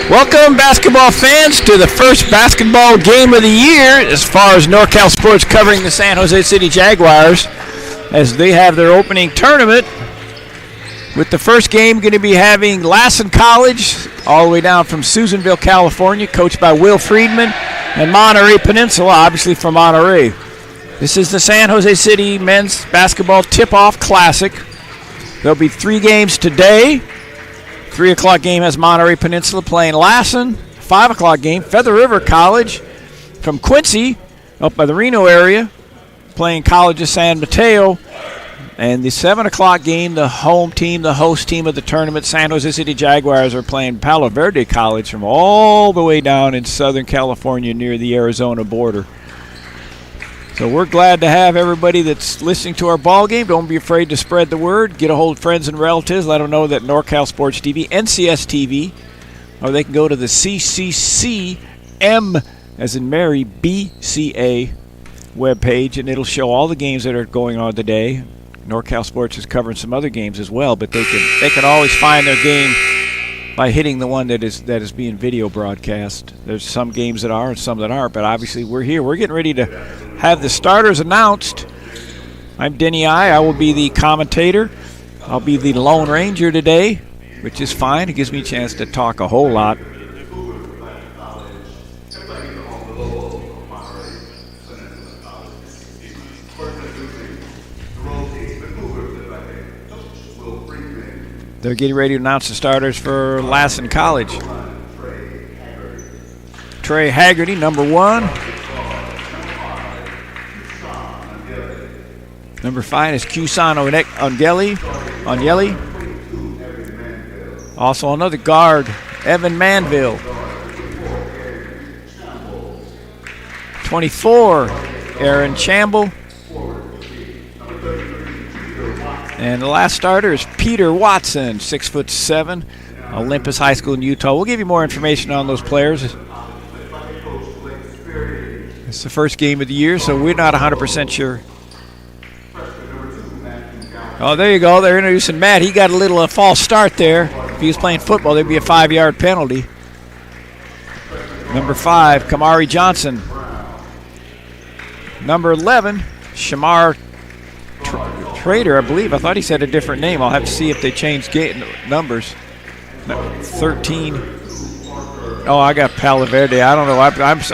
Welcome, basketball fans, to the first basketball game of the year as far as NorCal Sports covering the San Jose City Jaguars as they have their opening tournament, with the first game going to be having Lassen College all the way down from Susanville, California, coached by Will Friedman, and Monterey Peninsula, obviously from Monterey. This is the San Jose City Men's Basketball Tip-Off Classic. There'll be 3 games today. 3 o'clock game has Monterey Peninsula playing Lassen. 5 o'clock game, Feather River College from Quincy, up by the Reno area, playing College of San Mateo. And the 7 o'clock game, the home team, the host team of the tournament, San Jose City Jaguars, are playing Palo Verde College from all the way down in Southern California near the Arizona border. So we're glad to have everybody that's listening to our ball game. Don't be afraid to spread the word. Get a hold of friends and relatives. Let them know that NorCal Sports TV, NCS TV, or they can go to the CCCM, as in Mary, BCA webpage, and it'll show all the games that are going on today. NorCal Sports is covering some other games as well, but they can always find their game by hitting the one that is being video broadcast. There's some games that are and some that aren't, but obviously we're here. We're getting ready to have the starters announced. I'm Denny I will be the commentator. I'll be the Lone Ranger today, which is fine. It gives me a chance to talk a whole lot. They're getting ready to announce the starters for Lassen College. Trey Haggerty, number 1. Number 5 is Kusan Onyeli. Also another guard, Evan Manville. 24, Aaron Chamble. And the last starter is Peter Watson, 6'7", Olympus High School in Utah. We'll give you more information on those players. It's the first game of the year, so we're not 100% sure. Oh, there you go. They're introducing Matt. He got a little false start there. If he was playing football, there'd be a 5-yard penalty. Number 5, Kamari Johnson. Number 11, Shamar Trader, I believe. I thought he said a different name. I'll have to see if they changed numbers. 13. Oh, I got Palo Verde. I don't know.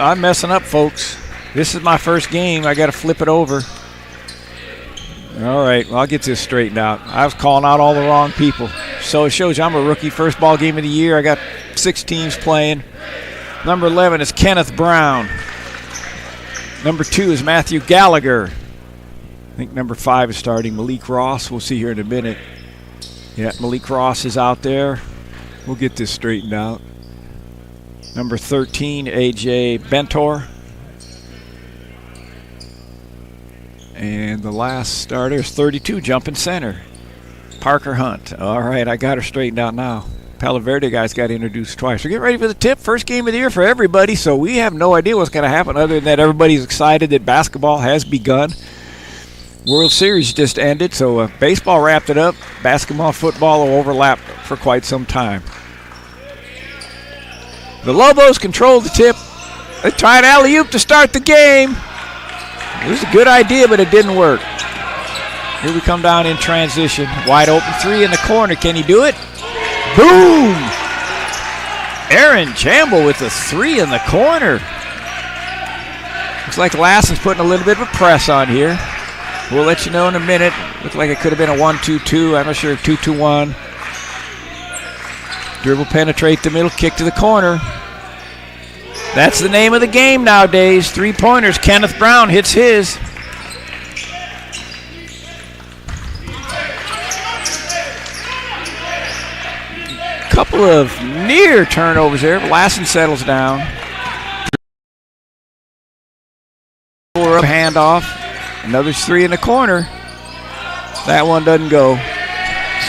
I'm messing up, folks. This is my first game. I got to flip it over. All right. Well, I'll get this straightened out. I was calling out all the wrong people. So it shows you I'm a rookie. First ball game of the year. I got 6 teams playing. Number 11 is Kenneth Brown. Number 2 is Matthew Gallagher. I think number 5 is starting Malik Ross. We'll see here in a minute. Yeah, Malik Ross is out there. We'll get this straightened out. Number 13, A.J. Bentor. And the last starter is 32, jumping center, Parker Hunt. All right, I got her straightened out now. Palo Verde guys got introduced twice. We're getting ready for the tip. First game of the year for everybody, so we have no idea what's going to happen other than that everybody's excited that basketball has begun. World Series just ended, so baseball wrapped it up. Basketball, football will overlap for quite some time. The Lobos control the tip. They tried alley-oop to start the game. It was a good idea, but it didn't work. Here we come down in transition. Wide open 3 in the corner. Can he do it? Boom! Aaron Chamble with the 3 in the corner. Looks like Lassen's putting a little bit of a press on here. We'll let you know in a minute. Looked like it could have been a 1-2-2. I'm not sure. 2-2-1. Dribble, penetrate the middle, kick to the corner. That's the name of the game nowadays. 3-pointers. Kenneth Brown hits his. Couple of near turnovers there. Lassen settles down. Handoff. Another 3 in the corner. That one doesn't go.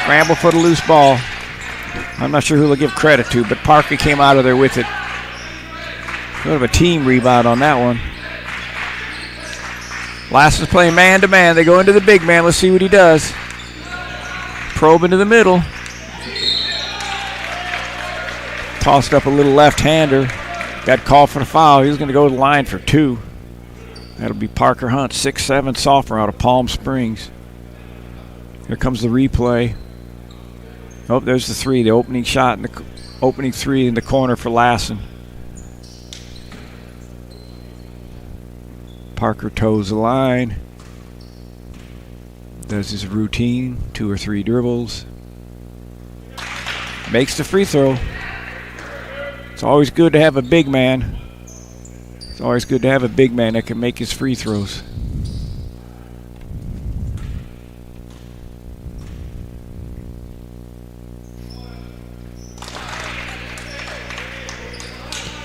Scramble for the loose ball. I'm not sure who they'll give credit to, but Parker came out of there with it. Sort of a team rebound on that one. Lassen's playing man-to-man. They go into the big man. Let's see what he does. Probe into the middle. Tossed up a little left-hander. Got called for the foul. He was going to go to the line for 2. That'll be Parker Hunt, 6'7", sophomore out of Palm Springs. Here comes the replay. Oh, there's the 3, the opening shot, and the opening 3 in the corner for Lassen. Parker toes the line. Does his routine, 2 or 3 dribbles. Makes the free throw. It's always good to have a big man. It's always good to have a big man that can make his free throws.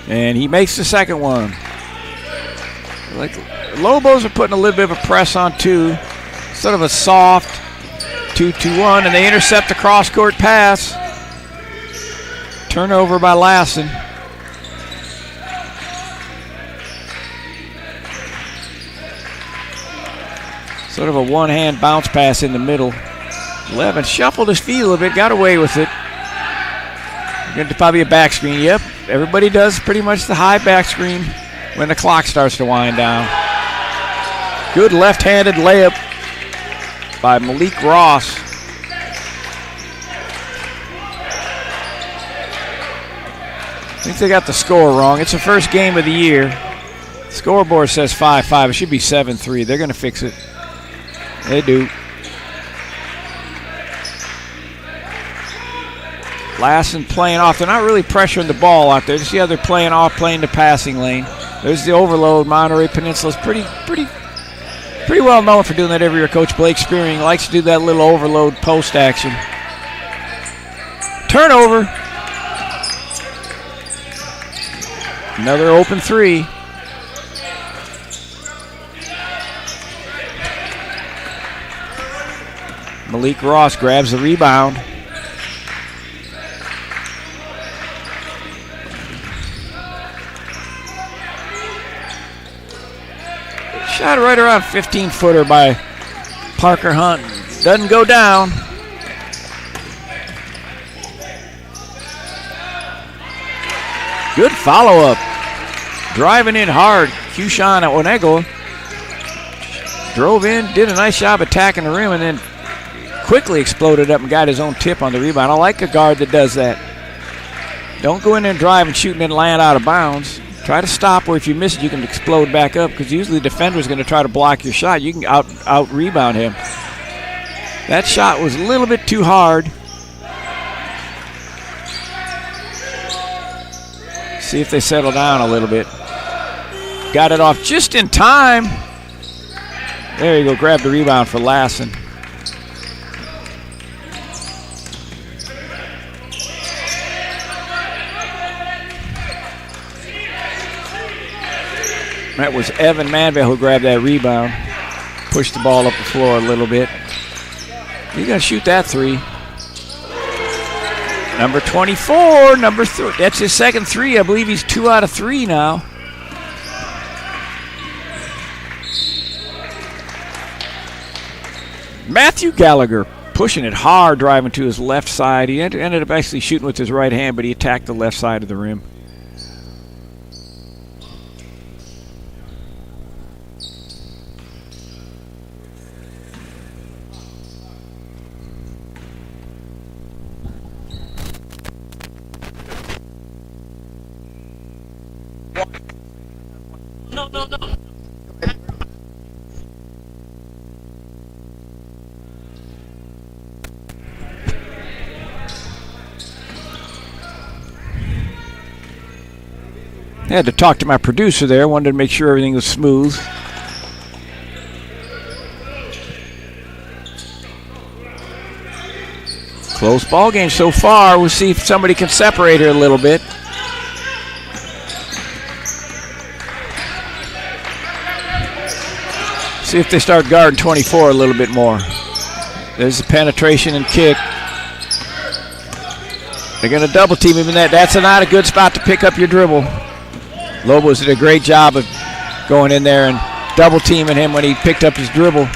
And he makes the second one. Like Lobos are putting a little bit of a press on two. Sort of a soft 2-2-1, and they intercept the cross-court pass. Turnover by Lassen. Sort of a one-hand bounce pass in the middle. Levin shuffled his feet a little bit, got away with it. Going to probably a back screen. Yep, everybody does pretty much the high back screen when the clock starts to wind down. Good left-handed layup by Malik Ross. I think they got the score wrong. It's the first game of the year. Scoreboard says 5-5. It should be 7-3. They're going to fix it. They do. Lassen playing off. They're not really pressuring the ball out there. Just see how they're playing off, playing the passing lane. There's the overload. Monterey Peninsula is pretty well known for doing that every year. Coach Blake Spearing likes to do that little overload post action. Turnover. Another open three. Malik Ross grabs the rebound. Shot right around 15-footer by Parker Hunt. Doesn't go down. Good follow-up. Driving in hard. Kushan Onego drove in, did a nice job attacking the rim, and then quickly exploded up and got his own tip on the rebound. I like a guard that does that. Don't go in there and drive and shoot and then land out of bounds. Try to stop where if you miss it, you can explode back up, because usually the defender is going to try to block your shot. You can out rebound him. That shot was a little bit too hard. See if they settle down a little bit. Got it off just in time. There you go, grab the rebound for Lassen. That was Evan Manville who grabbed that rebound. Pushed the ball up the floor a little bit. He's going to shoot that three. Number 24, number 3. That's his second three. I believe he's 2 out of 3 now. Matthew Gallagher pushing it hard, driving to his left side. He ended up actually shooting with his right hand, but he attacked the left side of the rim. No. I had to talk to my producer there. Wanted to make sure everything was smooth. Close ball game so far. We'll see if somebody can separate here a little bit. See if they start guarding 24 a little bit more. There's the penetration and kick. They're going to double team him in that. That's not a good spot to pick up your dribble. Lobos did a great job of going in there and double teaming him when he picked up his dribble.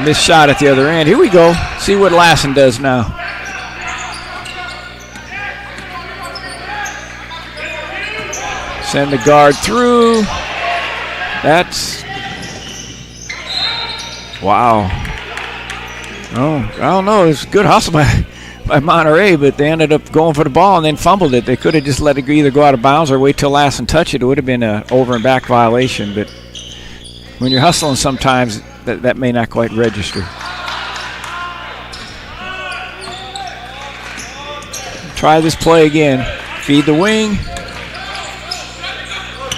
Missed shot at the other end. Here we go. See what Lassen does now. Send the guard through. That's... Wow. Oh, I don't know. It was a good hustle by Monterey, but they ended up going for the ball and then fumbled it. They could have just let it either go out of bounds or wait till Lassen touched it. It would have been an over and back violation, but when you're hustling sometimes, that may not quite register. Try this play again. Feed the wing.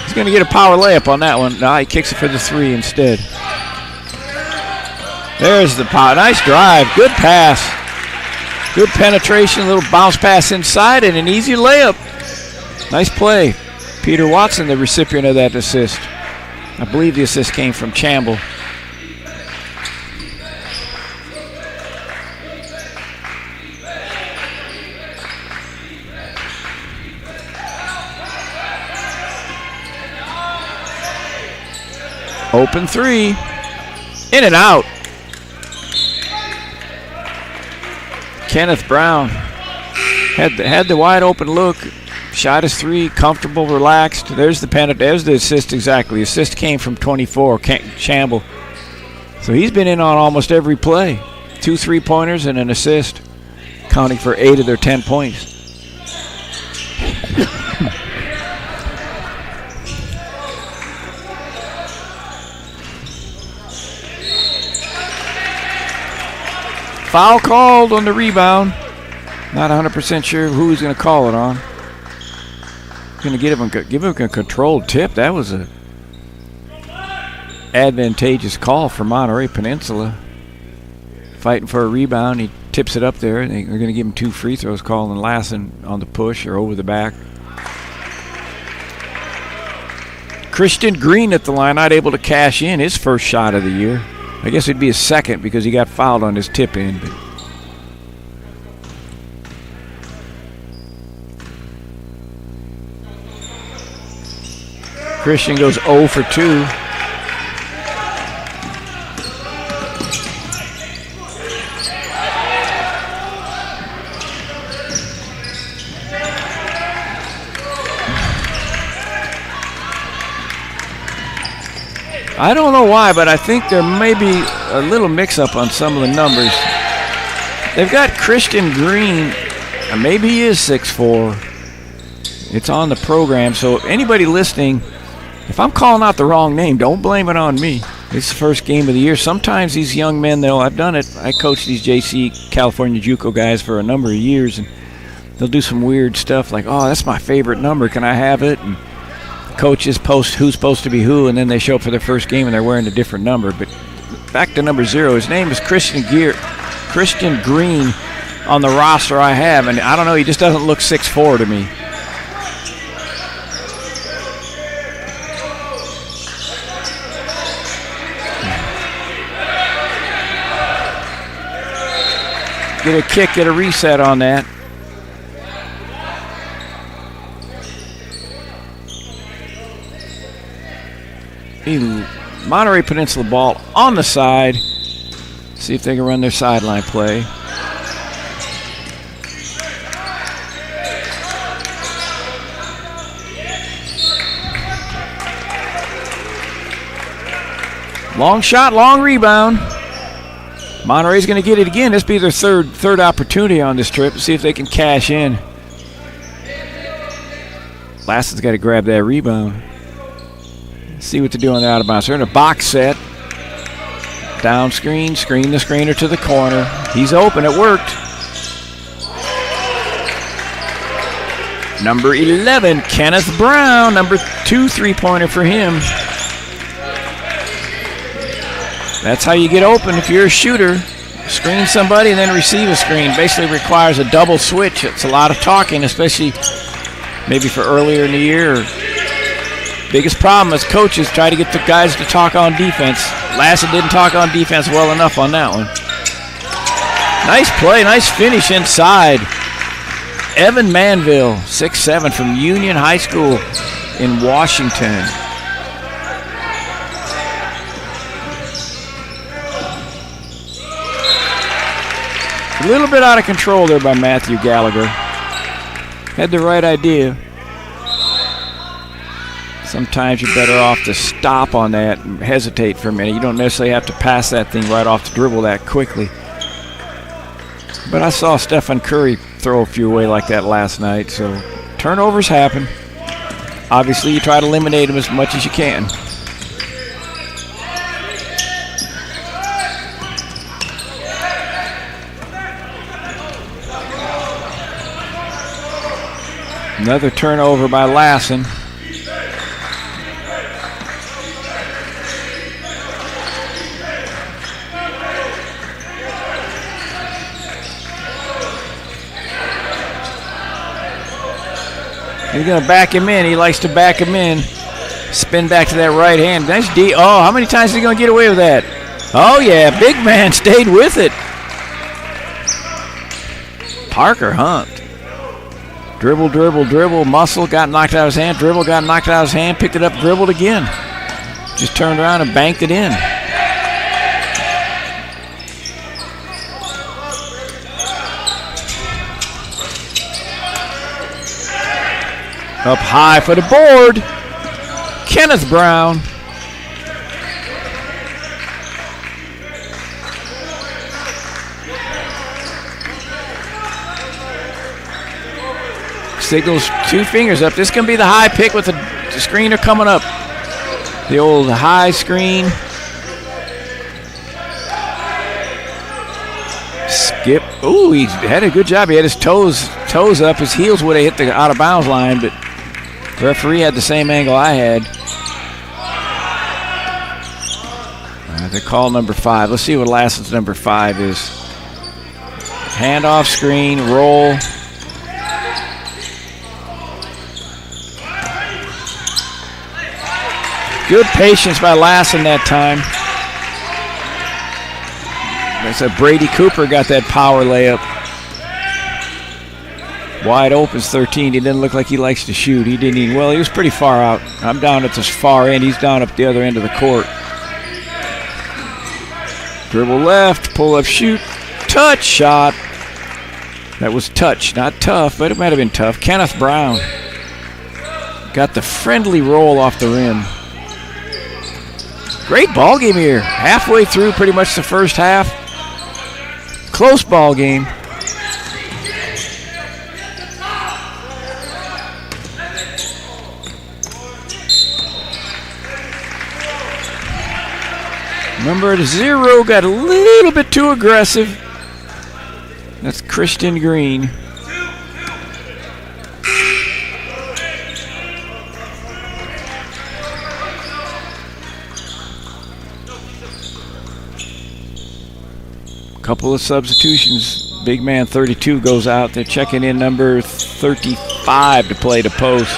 He's going to get a power layup on that one. No, he kicks it for the three instead. There's the power. Nice drive. Good pass. Good penetration. A little bounce pass inside and an easy layup. Nice play. Peter Watson, the recipient of that assist. I believe the assist came from Chamble. Open three. In and out. Kenneth Brown had the wide open look. Shot his three, comfortable, relaxed. There's the assist exactly. Assist came from 24, Chamble. So he's been in on almost every play. 2 3-pointers and an assist, counting for 8 of their 10 points. Foul called on the rebound. Not 100% sure who he's going to call it on. Going to give him a controlled tip. That was a advantageous call for Monterey Peninsula. Fighting for a rebound. He tips it up there. They're going to give him 2 free throws, calling Lassen on the push or over the back. Christian Green at the line, not able to cash in his first shot of the year. I guess it'd be his second because he got fouled on his tip in. But Christian goes 0 for 2. I don't know why, but I think there may be a little mix-up on some of the numbers. They've got Christian Green, and maybe he is 6'4". It's on the program, so anybody listening, if I'm calling out the wrong name, don't blame it on me. It's the first game of the year. Sometimes these young men, I've done it. I coach these JC California JUCO guys for a number of years, and they'll do some weird stuff like, oh, that's my favorite number. Can I have it? And coaches post who's supposed to be who, and then they show up for their first game and they're wearing a different number. But back to number 0. His name is Christian Green on the roster I have, and I don't know, he just doesn't look 6'4" to me. Get a kick, get a reset on that. Monterey Peninsula ball on the side. See if they can run their sideline play. Long shot, long rebound. Monterey's going to get it again. This will be their third opportunity on this trip. See if they can cash in. Lassen's got to grab that rebound. See what to do on the out of bounds. They're in a box set. Down screen the screener to the corner. He's open. It worked. Number 11, Kenneth Brown. Number 2 3-pointer for him. That's how you get open if you're a shooter. Screen somebody and then receive a screen. Basically requires a double switch. It's a lot of talking, especially maybe for earlier in the year. Biggest problem is coaches try to get the guys to talk on defense. Lassen didn't talk on defense well enough on that one. Nice play, nice finish inside. Evan Manville, 6'7", from Union High School in Washington. A little bit out of control there by Matthew Gallagher. Had the right idea. Sometimes you're better off to stop on that and hesitate for a minute. You don't necessarily have to pass that thing right off the dribble that quickly. But I saw Stephen Curry throw a few away like that last night, so turnovers happen. Obviously, you try to eliminate them as much as you can. Another turnover by Lassen. He's going to back him in. He likes to back him in. Spin back to that right hand. Nice D. Oh, how many times is he going to get away with that? Oh, yeah. Big man stayed with it. Parker Hunt. Dribble, dribble, dribble. Muscle. Got knocked out of his hand. Dribble. Got knocked out of his hand. Picked it up. Dribbled again. Just turned around and banked it in. Up high for the board. Kenneth Brown. Signals 2 fingers up. This can be the high pick with the screener coming up. The old high screen. Skip. Ooh, he had a good job. He had his toes up. His heels would have hit the out of bounds line, but the referee had the same angle I had. They call number 5. Let's see what Lassen's number 5 is. Handoff screen, roll. Good patience by Lassen that time. That's a Brady Cooper got that power layup. Wide open's 13. He didn't look like he likes to shoot. He didn't even, well, he was pretty far out. I'm down at this far end. He's down up the other end of the court. Dribble left, pull up, shoot, touch shot. That was touch, not tough, but it might have been tough. Kenneth Brown got the friendly roll off the rim. Great ball game here. Halfway through pretty much the first half. Close ball game. Number 0 got a little bit too aggressive. That's Christian Green. Couple of substitutions. Big man 32 goes out. They're checking in number 35 to play the post.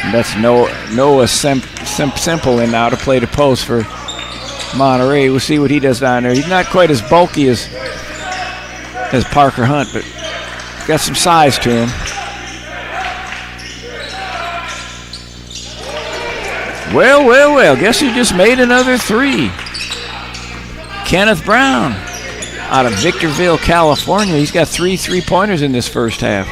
And that's Noah Simple in now to play the post for Monterey. We'll see what he does down there. He's not quite as bulky as Parker Hunt, but got some size to him. Well, guess who just made another 3? Kenneth Brown out of Victorville, California. He's got 3 3-pointers in this first half.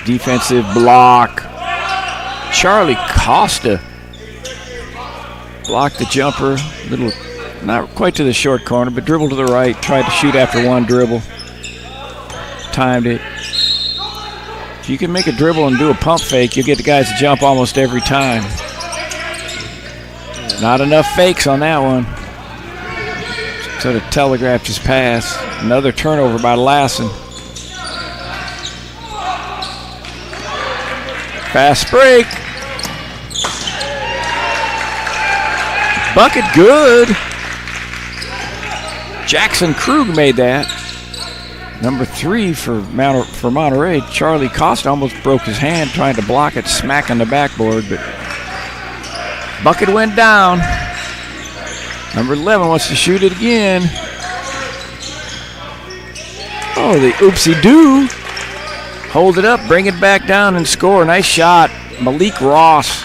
Defensive block. Charlie Costa blocked the jumper, little, not quite to the short corner, but dribbled to the right, tried to shoot after one dribble, timed it. If you can make a dribble and do a pump fake, you'll get the guys to jump almost every time. Not enough fakes on that one. Sort of telegraphed his pass. Another turnover by Lassen. Fast break. Bucket good. Jackson Krug made that. Number 3 for Monterey. Charlie Costa almost broke his hand trying to block it, smacking the backboard, but bucket went down. Number 11 wants to shoot it again. Oh, the oopsie-doo. Hold it up, bring it back down and score. Nice shot. Malik Ross.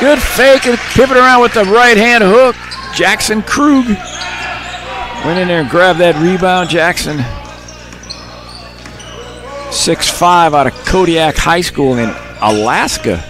Good fake and pivot around with the right hand hook. Jackson Krug went in there and grabbed that rebound. Jackson, 6'5", out of Kodiak High School in Alaska.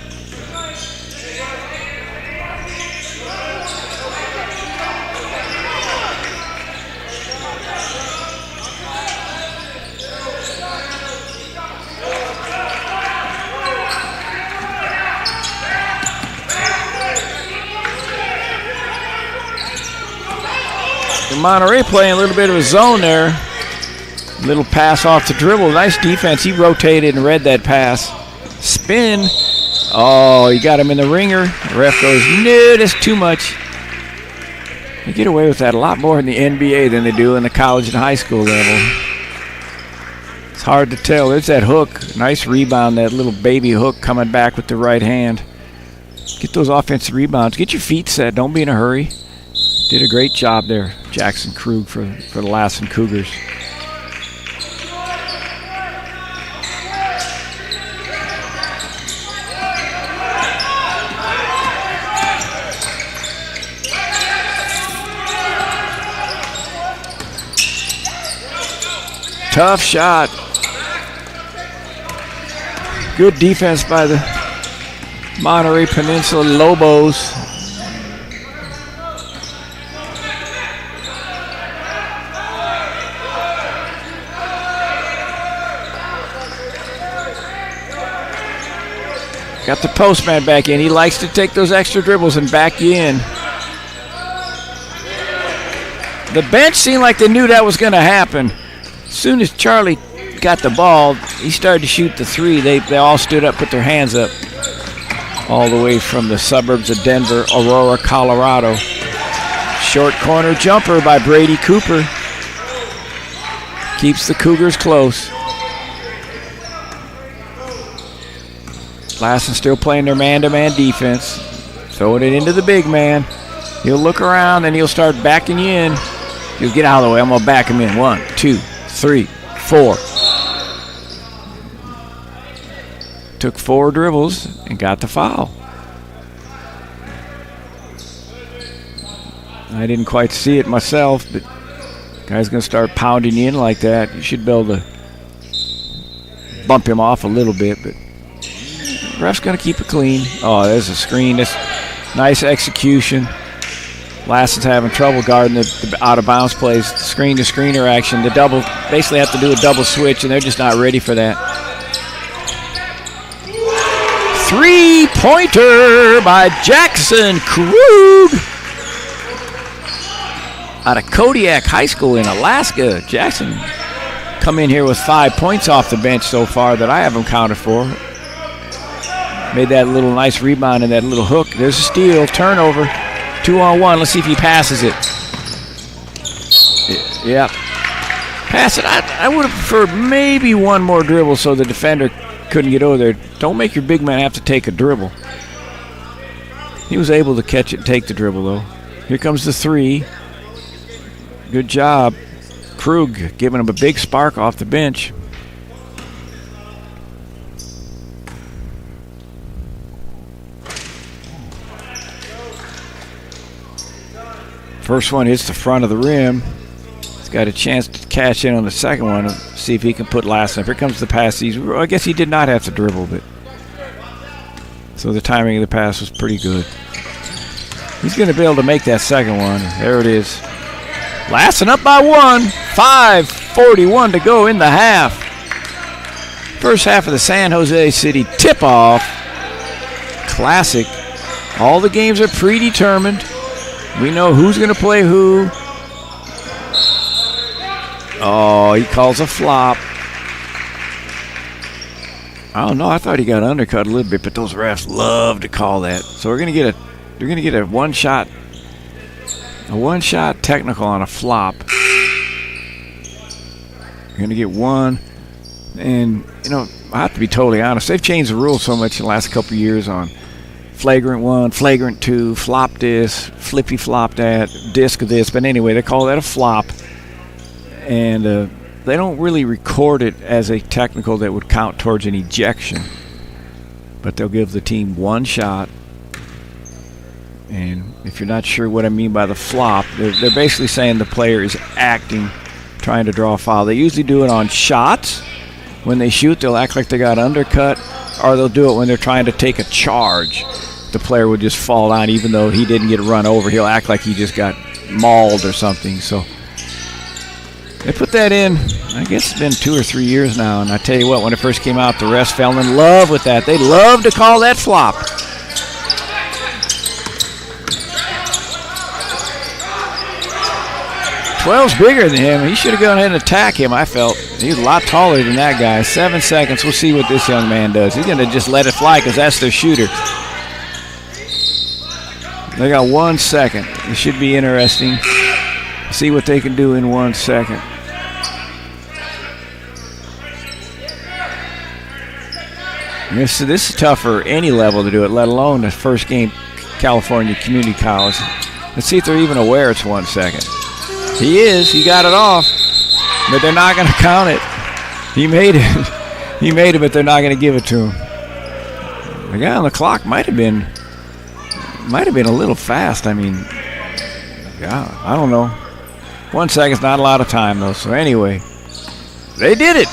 Monterey playing a little bit of a zone there. Little pass off the dribble. Nice defense. He rotated and read that pass. Spin. Oh, he got him in the ringer. The ref goes, no, that's too much. They get away with that a lot more in the NBA than they do in the college and high school level. It's hard to tell. There's that hook. Nice rebound, that little baby hook coming back with the right hand. Get those offensive rebounds. Get your feet set. Don't be in a hurry. Did a great job there, Jackson Krug for the Lassen Cougars. Tough shot. Good defense by the Monterey Peninsula Lobos. Got the postman back in. He likes to take those extra dribbles and back you in. The bench seemed like they knew that was going to happen. As soon as Charlie got the ball, he started to shoot the three. They all stood up, put their hands up. All the way from the suburbs of Denver, Aurora, Colorado. Short corner jumper by Brady Cooper. Keeps the Cougars close. Lassen still playing their man-to-man defense. Throwing it into the big man. He'll look around and he'll start backing you in. He'll get out of the way. I'm going to back him in. 1, 2, 3, 4. Took 4 dribbles and got the foul. I didn't quite see it myself, but guy's going to start pounding you in like that. You should be able to bump him off a little bit, but ref's going to keep it clean. Oh, there's a screen. That's nice execution. Lassen's having trouble guarding the out-of-bounds plays. Screen-to-screener action. The double, basically have to do a double switch, and they're just not ready for that. Three-pointer by Jackson Krug out of Kodiak High School in Alaska. Jackson come in here with 5 points off the bench so far that I haven't counted for. Made that little nice rebound and that little hook. There's a steal, turnover, 2-on-1. Let's see if he passes it. Yeah. Pass it. I would have preferred maybe one more dribble so the defender couldn't get over there. Don't make your big man have to take a dribble. He was able to catch it and take the dribble, though. Here comes the three. Good job. Krug giving him a big spark off the bench. First one hits the front of the rim. He's got a chance to cash in on the second one and see if he can put Lassen. Here comes the pass. I guess he did not have to dribble, but so the timing of the pass was pretty good. He's going to be able to make that second one. There it is. Lassen up by 1. 5:41 to go in the half. First half of the San Jose City tip-off. Classic. All the games are predetermined. We know who's going to play who. Oh, he calls a flop. I don't know. I thought he got undercut a little bit, but those refs love to call that. So we're going to get a one-shot technical on a flop. We're going to get one. And, I have to be totally honest. They've changed the rules so much in the last couple of years on flagrant 1, flagrant 2, flop this, flippy flop that, disc of this. But anyway, they call that a flop. And they don't really record it as a technical that would count towards an ejection. But they'll give the team one shot. And if you're not sure what I mean by the flop, they're basically saying the player is acting, trying to draw a foul. They usually do it on shots when they shoot, they'll act like they got undercut, or they'll do it when they're trying to take a charge. The player would just fall down even though he didn't get run over. He'll act like he just got mauled or something. So they put that in, I guess it's been 2 or 3 years now, and I tell you what, when it first came out, the refs fell in love with that. They love to call that flop. "12's bigger than him. He should have gone ahead and attacked him, I felt. He was a lot taller than that guy. 7 seconds. We'll see what this young man does. He's going to just let it fly because that's their shooter. They got 1 second. It should be interesting. See what they can do in 1 second. This is tough for any level to do it, let alone the first game, California Community College. Let's see if they're even aware it's 1 second. He is. He got it off, but they're not going to count it. He made it. He made it, but they're not going to give it to him. The guy on the clock might have been a little fast. I mean, yeah, I don't know. 1 second's not a lot of time, though. So anyway, they did it.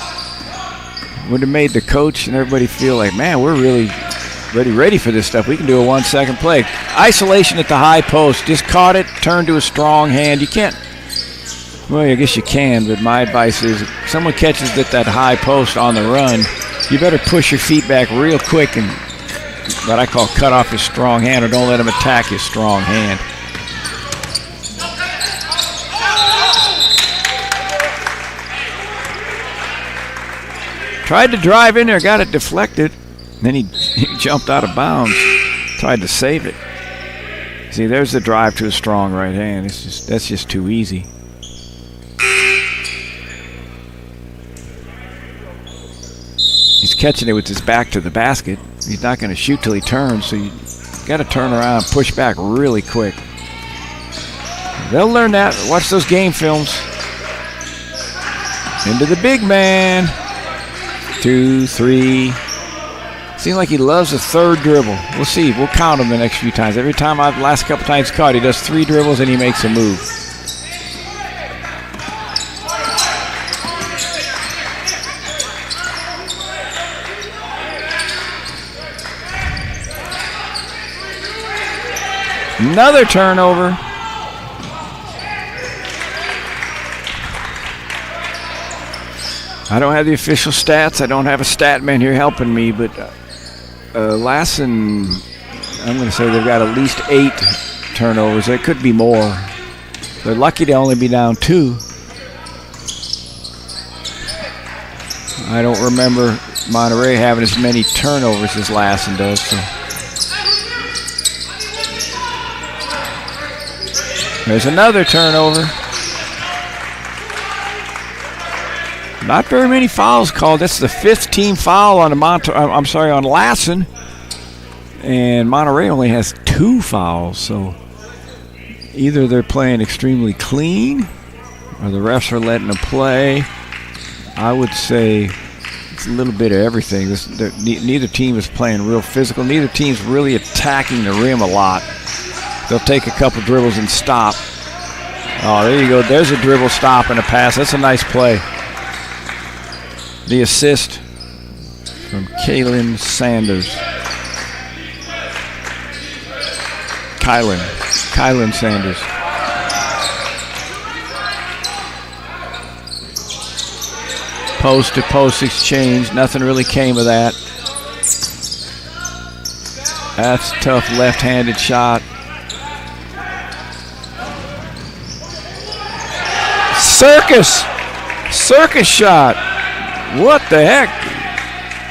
Would have made the coach and everybody feel like, man, we're really ready for this stuff. We can do a 1 second play. Isolation at the high post. Just caught it, turned to a strong hand. You can't. Well, I guess you can, but my advice is if someone catches it at that high post on the run, you better push your feet back real quick and what I call cut off his strong hand, or don't let him attack his strong hand. Tried to drive in there, got it deflected. Then he jumped out of bounds, tried to save it. See, there's the drive to a strong right hand. That's just too easy. He's catching it with his back to the basket. He's not going to shoot till he turns, so you got to turn around, push back really quick. They'll learn that. Watch those game films. Into the big man. 2, 3. Seems like he loves the third dribble. We'll see. We'll count him the next few times. Every time last couple times caught, he does 3 dribbles and he makes a move. Another turnover. I don't have the official stats. I don't have a stat man here helping me, but Lassen, I'm going to say they've got at least 8 turnovers. There could be more. They're lucky to only be down 2. I don't remember Monterey having as many turnovers as Lassen does. So. There's another turnover. Not very many fouls called. That's the 5th team foul on on Lassen. And Monterey only has 2 fouls. So either they're playing extremely clean or the refs are letting them play. I would say it's a little bit of everything. Neither team is playing real physical. Neither team's really attacking the rim a lot. They'll take a couple dribbles and stop. Oh, there you go. There's a dribble, stop, and a pass. That's a nice play. The assist from Kylan Sanders. Kylan Sanders. Post-to-post exchange. Nothing really came of that. That's a tough left-handed shot. Circus shot. What the heck?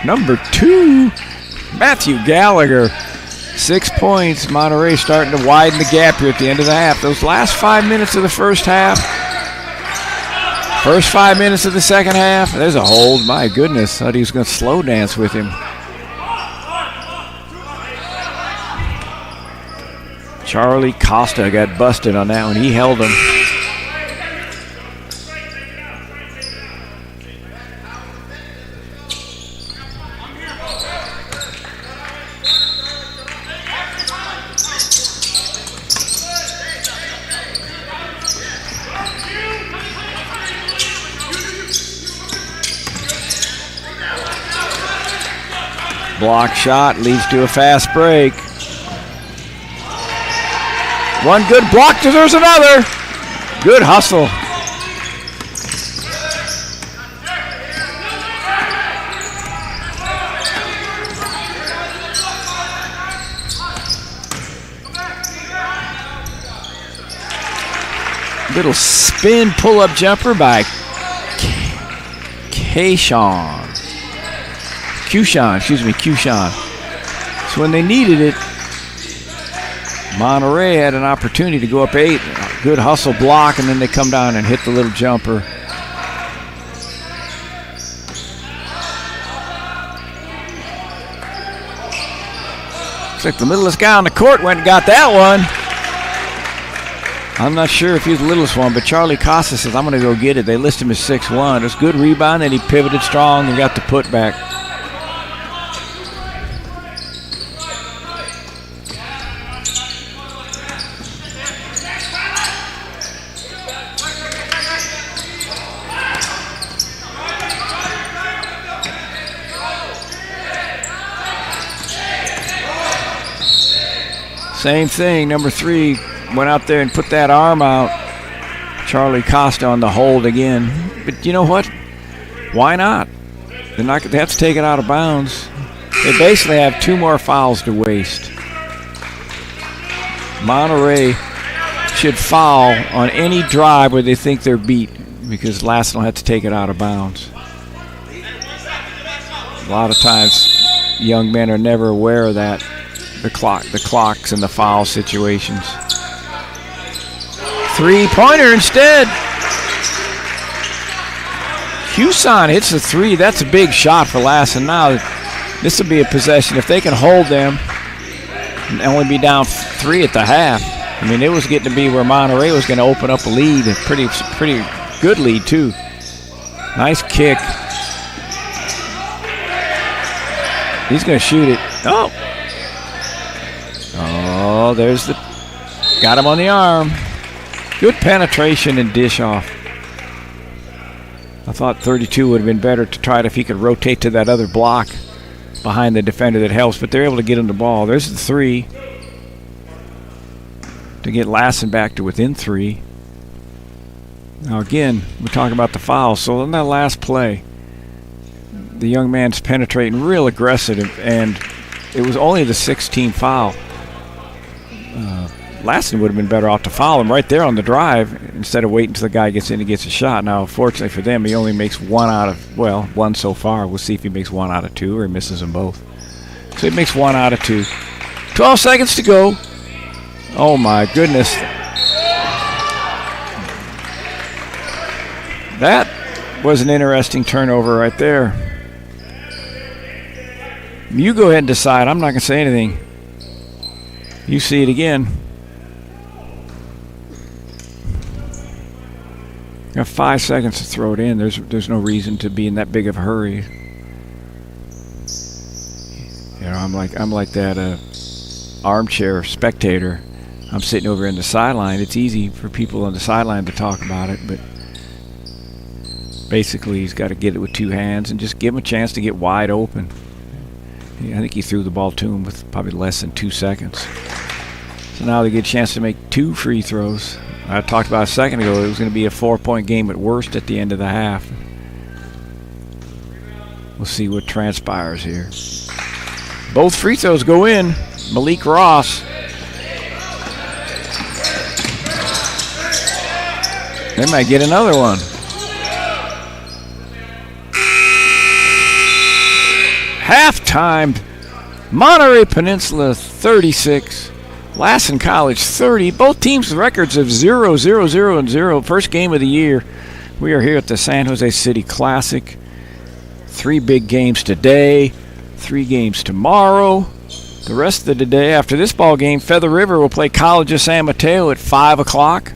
Number 2, Matthew Gallagher. 6 points. Monterey starting to widen the gap here at the end of the half. Those last 5 minutes of the first half. First 5 minutes of the second half. There's a hold. My goodness. Thought he was going to slow dance with him. Charlie Costa got busted on that one. He held him. Block shot leads to a fast break. One good block deserves another. Good hustle. Little spin pull-up jumper by Kushan. So when they needed it, Monterey had an opportunity to go up 8. Good hustle block, and then they come down and hit the little jumper. Looks like the littlest guy on the court went and got that one. I'm not sure if he's the littlest one, but Charlie Costa says, I'm going to go get it. They list him as 6'1". It was a good rebound, and he pivoted strong and got the putback. Same thing, number 3 went out there and put that arm out. Charlie Costa on the hold again. But you know what? Why not? They have to take it out of bounds. They basically have 2 more fouls to waste. Monterey should foul on any drive where they think they're beat because Lassen will have to take it out of bounds. A lot of times young men are never aware of that. The clocks and the foul situations. 3-pointer instead. Kushan hits the 3. That's a big shot for Lassen. Now this will be a possession. If they can hold them and only be down 3 at the half. I mean, it was getting to be where Monterey was going to open up a lead. A pretty good lead, too. Nice kick. He's going to shoot it. Oh, there's the... Got him on the arm. Good penetration and dish off. I thought 32 would have been better to try it if he could rotate to that other block behind the defender that helps, but they're able to get him the ball. There's the 3 to get Lassen back to within 3. Now again, we're talking about the foul. So in that last play, the young man's penetrating real aggressive, and it was only the 16th foul. Lassen would have been better off to foul him right there on the drive instead of waiting until the guy gets in and gets a shot. Now, fortunately for them, he only makes 1 so far. We'll see if he makes 1 out of 2 or he misses them both. So he makes 1 out of 2. 12 seconds to go. Oh, my goodness. That was an interesting turnover right there. You go ahead and decide. I'm not going to say anything. You see it again. You have 5 seconds to throw it in. There's no reason to be in that big of a hurry. You know, I'm like that armchair spectator. I'm sitting over in the sideline. It's easy for people on the sideline to talk about it, but basically he's got to get it with 2 hands and just give him a chance to get wide open. I think he threw the ball to him with probably less than 2 seconds. So now they get a chance to make 2 free throws. I talked about a second ago, it was going to be a 4-point game at worst at the end of the half. We'll see what transpires here. Both free throws go in. Malik Ross. They might get another one. Halftime. Monterey Peninsula 36. Lassen College 30. Both teams with records of 0, 0, 0, and 0. First game of the year. We are here at the San Jose City Classic. 3 big games today. 3 games tomorrow. The rest of the day after this ball game, Feather River will play College of San Mateo at 5 o'clock.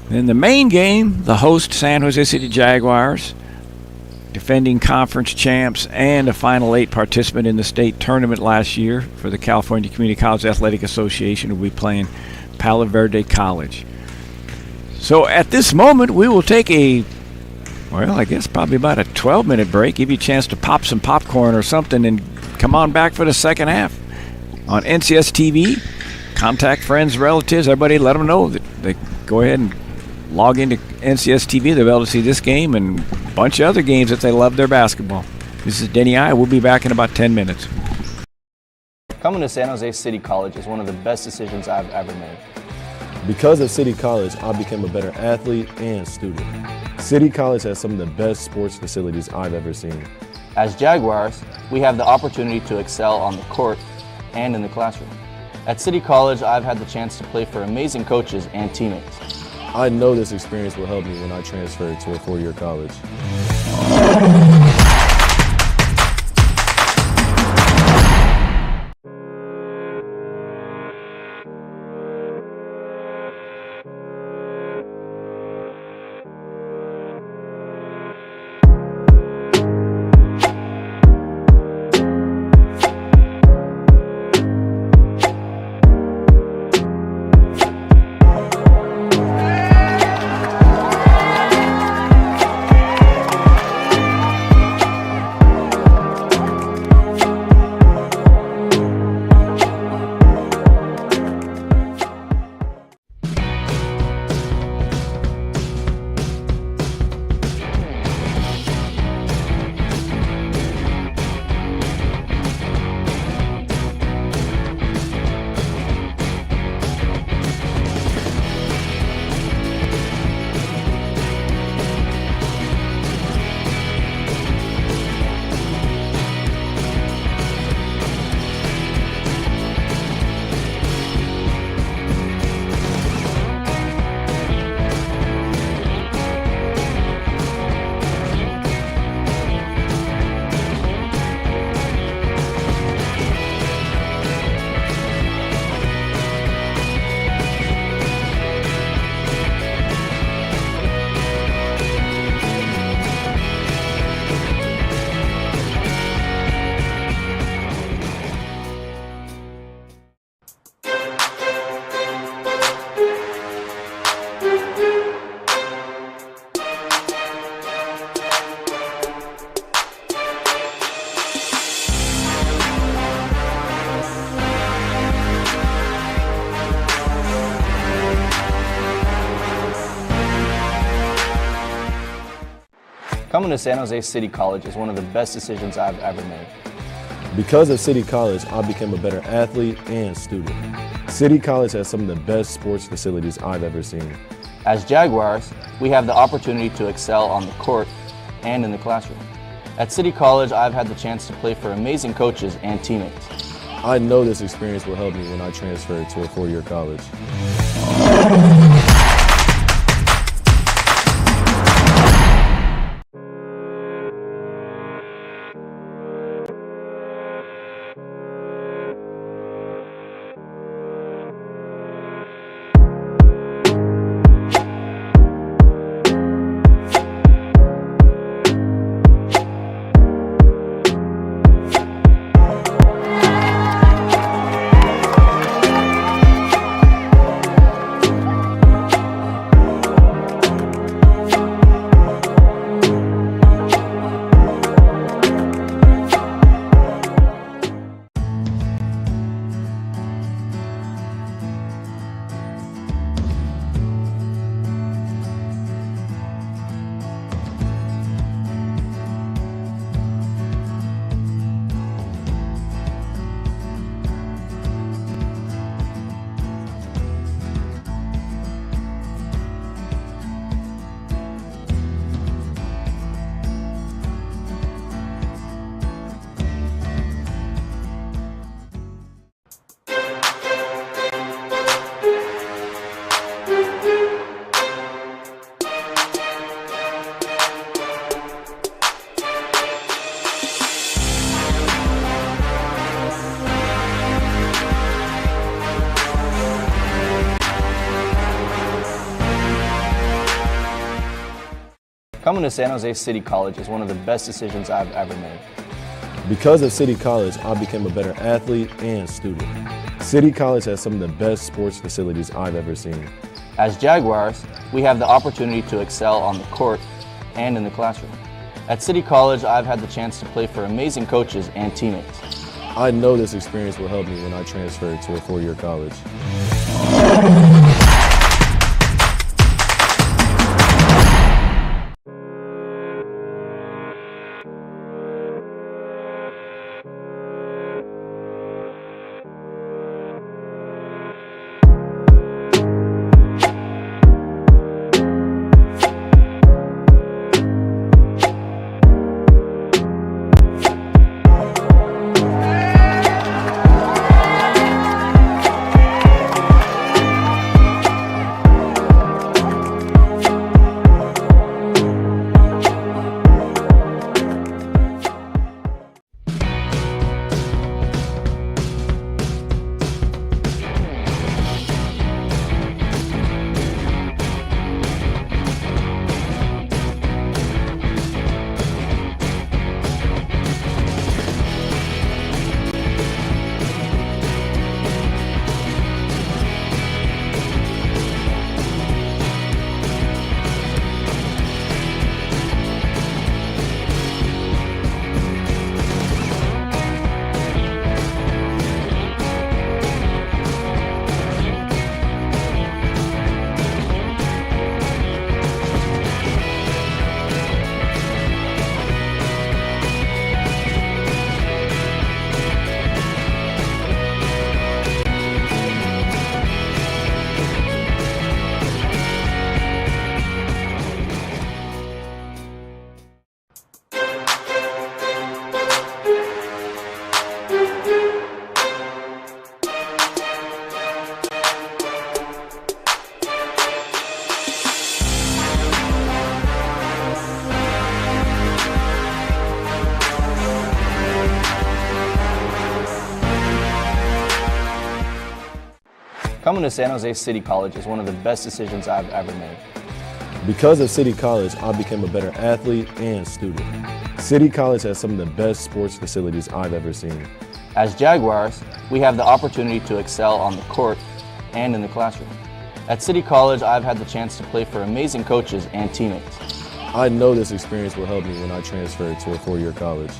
In the main game, the host San Jose City Jaguars, defending conference champs and a Final 8 participant in the state tournament last year for the California Community College Athletic Association, will be playing Palo Verde College. So at this moment, we will take a Well, I guess probably about a 12-minute break. Give you a chance to pop some popcorn or something and come on back for the second half on NCS TV. Contact friends, relatives, everybody, let them know that they go ahead and log into NCS TV. They'll be able to see this game and a bunch of other games that they love their basketball. This is Denny I. We'll be back in about 10 minutes. Coming to San Jose City College is one of the best decisions I've ever made. Because of City College, I became a better athlete and student. City College has some of the best sports facilities I've ever seen. As Jaguars, we have the opportunity to excel on the court and in the classroom. At City College, I've had the chance to play for amazing coaches and teammates. I know this experience will help me when I transfer to a four-year college. Coming to San Jose City College is one of the best decisions I've ever made. Because of City College, I became a better athlete and student. City College has some of the best sports facilities I've ever seen. As Jaguars, we have the opportunity to excel on the court and in the classroom. At City College, I've had the chance to play for amazing coaches and teammates. I know this experience will help me when I transfer to a four-year college. Coming to San Jose City College is one of the best decisions I've ever made. Because of City College, I became a better athlete and student. City College has some of the best sports facilities I've ever seen. As Jaguars, we have the opportunity to excel on the court and in the classroom. At City College, I've had the chance to play for amazing coaches and teammates. I know this experience will help me when I transfer to a four-year college. Coming to San Jose City College is one of the best decisions I've ever made. Because of City College, I became a better athlete and student. City College has some of the best sports facilities I've ever seen. As Jaguars, we have the opportunity to excel on the court and in the classroom. At City College, I've had the chance to play for amazing coaches and teammates. I know this experience will help me when I transfer to a four-year college.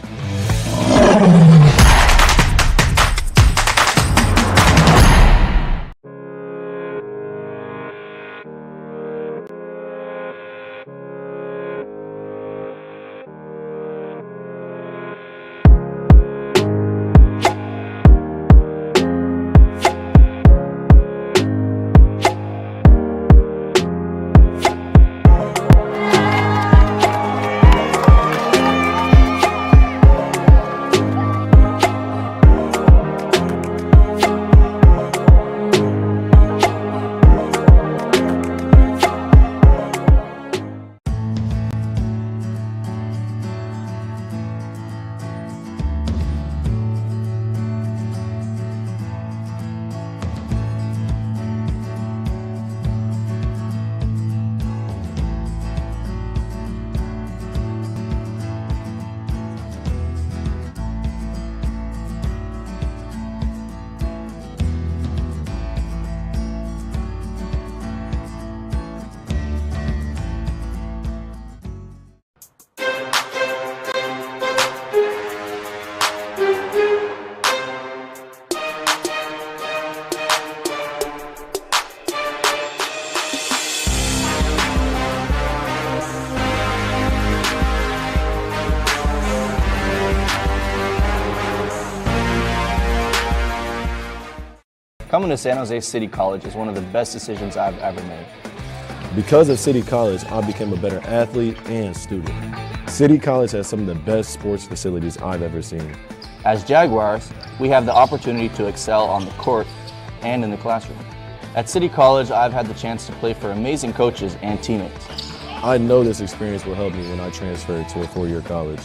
Coming to San Jose City College is one of the best decisions I've ever made. Because of City College, I became a better athlete and student. City College has some of the best sports facilities I've ever seen. As Jaguars, we have the opportunity to excel on the court and in the classroom. At City College, I've had the chance to play for amazing coaches and teammates. I know this experience will help me when I transfer to a four-year college.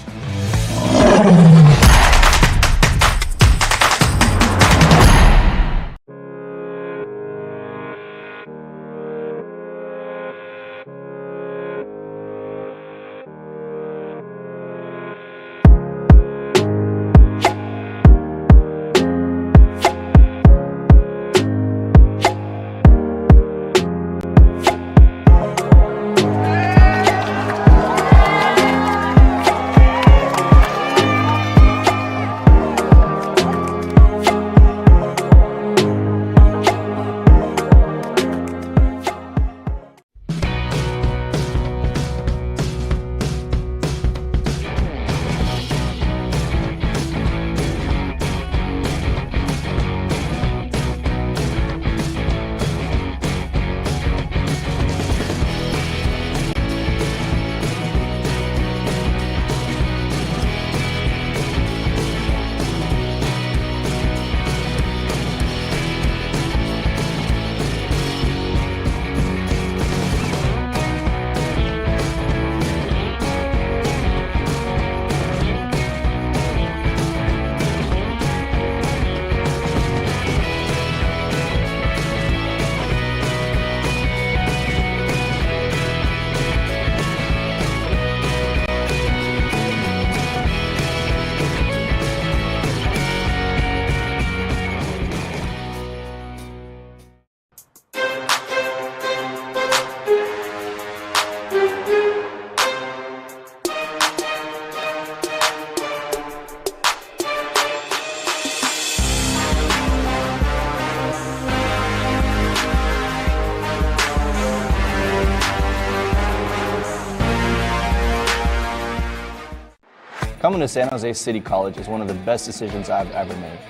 Coming to San Jose City College is one of the best decisions I've ever made.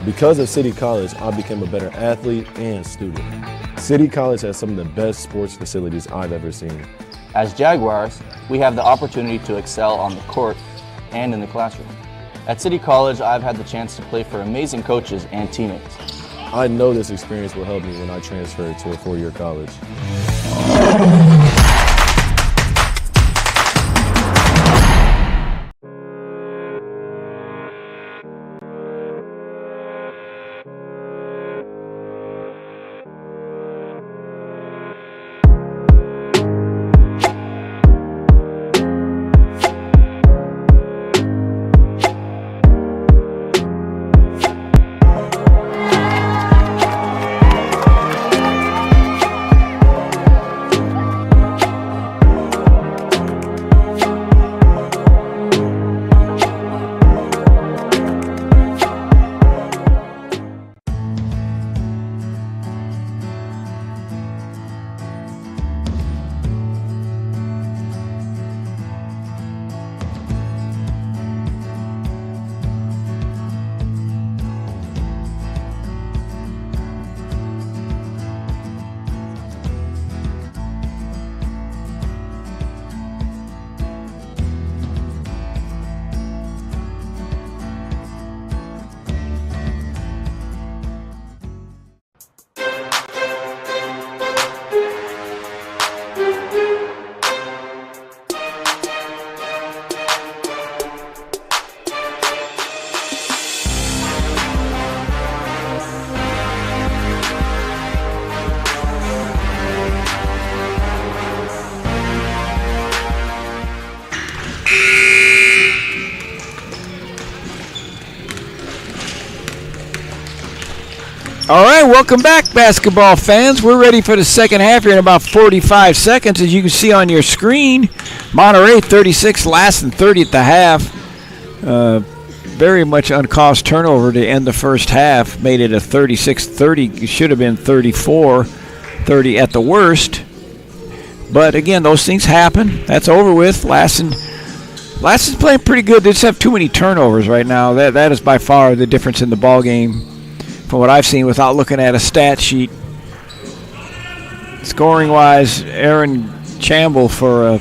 Because of City College, I became a better athlete and student. City College has some of the best sports facilities I've ever seen. As Jaguars, we have the opportunity to excel on the court and in the classroom. At City College, I've had the chance to play for amazing coaches and teammates. I know this experience will help me when I transfer to a four-year college. All right, welcome back, basketball fans. We're ready for the second half here in about 45 seconds. As you can see on your screen, Monterey 36, Lassen 30 at the half. Very much uncaused turnover to end the first half. Made it a 36-30. It should have been 34-30 at the worst. But again, those things happen. That's over with. Lassen's playing pretty good. They just have too many turnovers right now. That is by far the difference in the ball game from what I've seen without looking at a stat sheet. Scoring-wise, Aaron Chamble for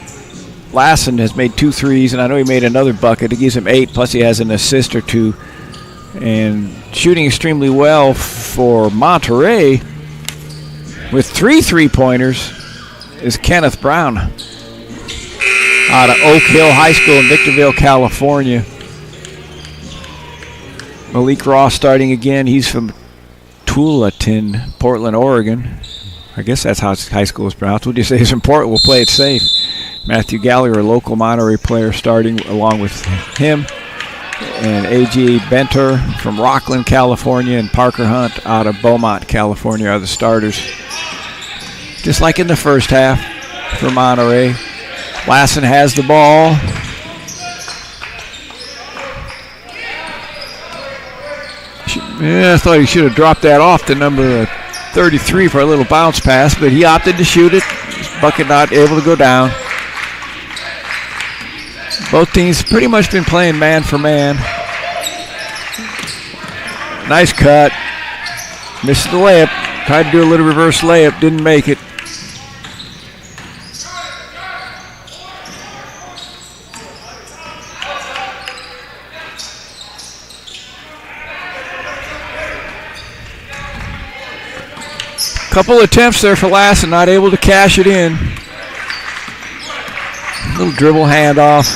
Lassen has made 2 threes, and I know he made another bucket. It gives him 8, plus he has an assist or 2. And shooting extremely well for Monterey with 3 3-pointers is Kenneth Brown out of Oak Hill High School in Victorville, California. Malik Ross starting again. He's from Tualatin, Portland, Oregon. I guess that's how high school is pronounced. We'll just say it's important. We'll play it safe. Matthew Gallagher, a local Monterey player, starting along with him. And A.G. Benter from Rockland, California, and Parker Hunt out of Beaumont, California are the starters. Just like in the first half for Monterey. Lassen has the ball. I thought he should have dropped that off to number 33 for a little bounce pass, but he opted to shoot it. His bucket not able to go down. Both teams pretty much been playing man for man. Nice cut. Missed the layup. Tried to do a little reverse layup, didn't make it. Couple attempts there for Lassen, not able to cash it in. Little dribble handoff.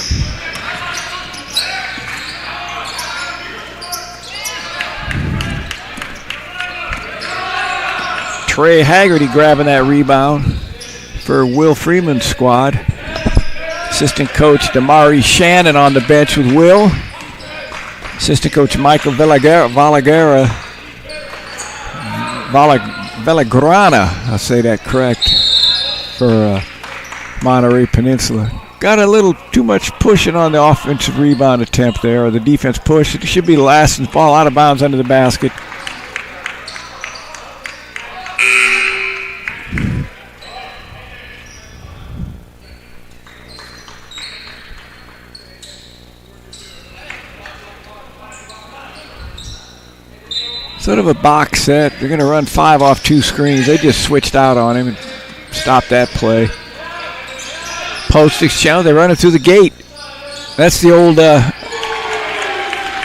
Trey Haggerty grabbing that rebound for Will Freeman's squad. Assistant coach Damari Shannon on the bench with Will. Assistant coach Michael Villagrana, I'll say that correct, for Monterey Peninsula. Got a little too much pushing on the offensive rebound attempt there, or the defense push. It should be Lassen's ball out of bounds under the basket. Sort of a box set. They're going to run 5 off 2 screens. They just switched out on him and stopped that play. Post exchange. They run it through the gate. That's the old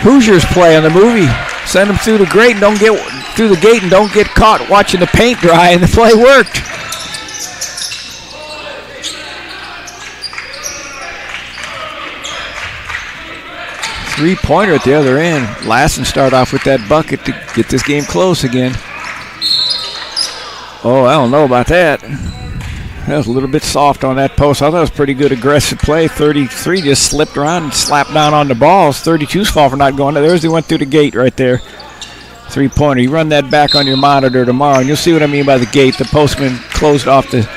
Hoosiers play on the movie. Send them through the gate and don't get through the gate and don't get caught watching the paint dry, and the play worked. Three-pointer at the other end. Lassen start off with that bucket to get this game close again. Oh, I don't know about that. That was a little bit soft on that post. I thought it was pretty good aggressive play. 33 just slipped around and slapped down on the balls. 32's fault for not going there. There's he went through the gate right there. Three-pointer. You run that back on your monitor tomorrow, and you'll see what I mean by the gate. The postman closed off the,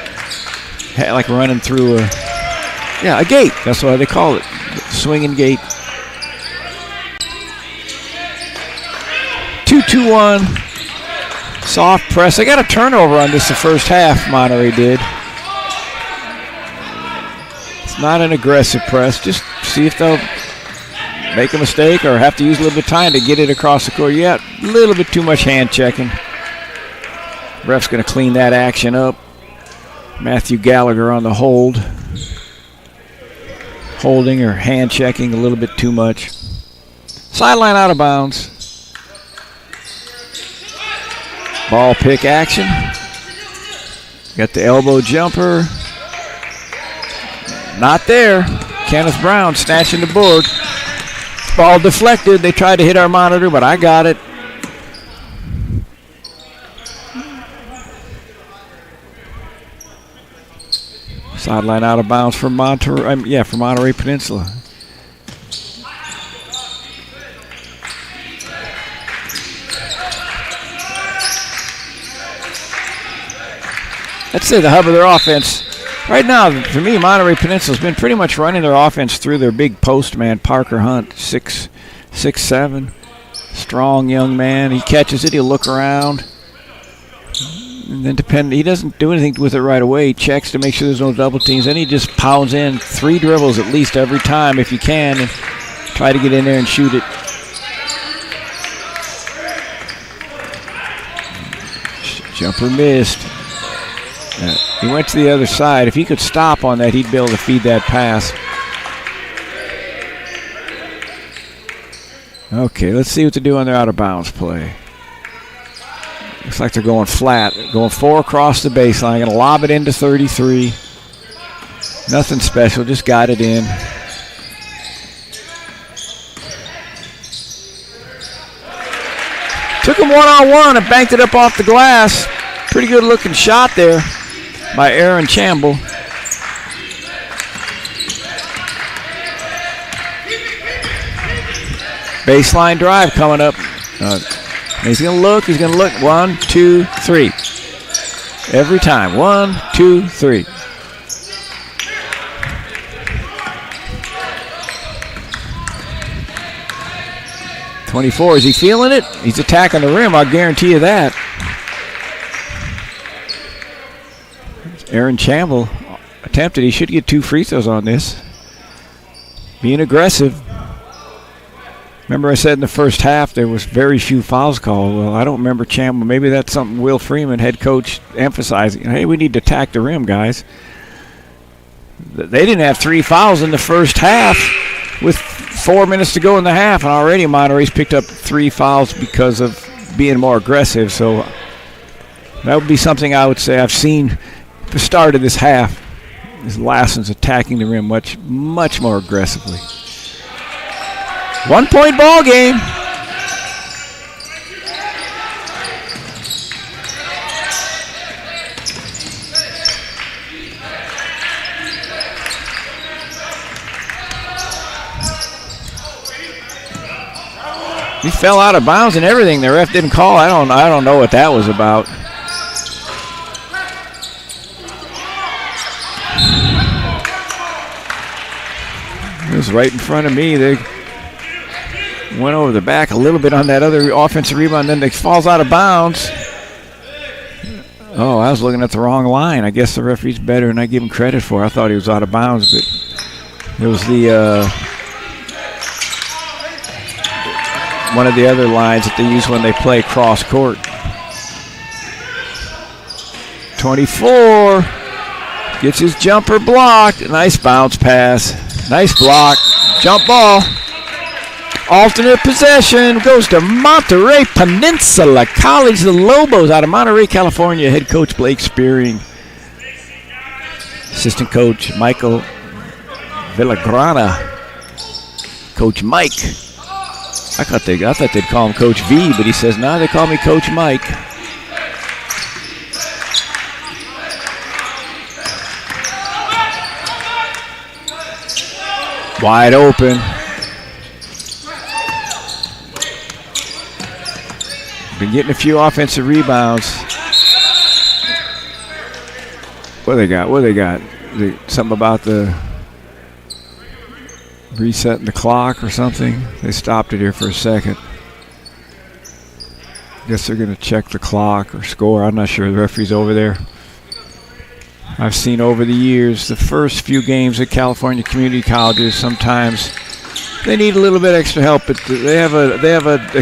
like running through a gate. That's why they call it, swinging gate. 2-2-1. Soft press. They got a turnover on this the first half, Monterey did. It's not an aggressive press. Just see if they'll make a mistake or have to use a little bit of time to get it across the court. Yeah, a little bit too much hand checking. Ref's going to clean that action up. Matthew Gallagher on the hold. Holding or hand checking a little bit too much. Sideline out of bounds. Ball pick action. Got the elbow jumper. Not there. Kenneth Brown snatching the board. Ball deflected. They tried to hit our monitor, but I got it. Sideline out of bounds for Monterey. For Monterey Peninsula. Let's say the hub of their offense. Right now, for me, Monterey Peninsula's been pretty much running their offense through their big post man, Parker Hunt, 6'7", strong young man. He catches it, he'll look around. And then he doesn't do anything with it right away. He checks to make sure there's no double teams. Then he just pounds in 3 dribbles at least every time if you can and try to get in there and shoot it. Jumper missed. He went to the other side. If he could stop on that, he'd be able to feed that pass. Okay, let's see what they do on their out-of-bounds play. Looks like they're going flat. Going 4 across the baseline. Going to lob it into 33. Nothing special, just got it in. Took him one-on-one and banked it up off the glass. Pretty good looking shot there by Aaron Chamble. Baseline drive coming up. He's going to look. 1, 2, 3. Every time. 1, 2, 3. .24. Is he feeling it? He's attacking the rim. I'll guarantee you that. Aaron Chamble attempted. He should get 2 free throws on this. Being aggressive. Remember I said in the first half there was very few fouls called. Well, I don't remember Chamble. Maybe that's something Will Freeman, head coach, emphasizing. Hey, we need to attack the rim, guys. They didn't have 3 fouls in the first half with 4 minutes to go in the half, and already Monterey's picked up 3 fouls because of being more aggressive. So that would be something I would say I've seen at the start of this half. Is Lassen's attacking the rim much more aggressively. 1-point ball game. He fell out of bounds and everything. The ref didn't call. I don't know what that was about. It was right in front of me. They went over the back a little bit on that other offensive rebound, then it falls out of bounds. Oh, I was looking at the wrong line. I guess the referee's better than I give him credit for. I thought he was out of bounds, but it was the one of the other lines that they use when they play cross court. 24 gets his jumper blocked. Nice bounce pass. Nice block. Jump ball. Alternate possession goes to Monterey Peninsula College. The Lobos out of Monterey, California. Head coach Blake Spearing. Assistant coach Michael Villagrana. Coach Mike. I thought they'd call him Coach V, but he says, no, they call me Coach Mike. Wide open. Been getting a few offensive rebounds. What they got? Something about the resetting the clock or something? They stopped it here for a second. Guess they're going to check the clock or score. I'm not sure. The referee's over there. I've seen over the years the first few games at California community colleges, sometimes they need a little bit extra help, but they have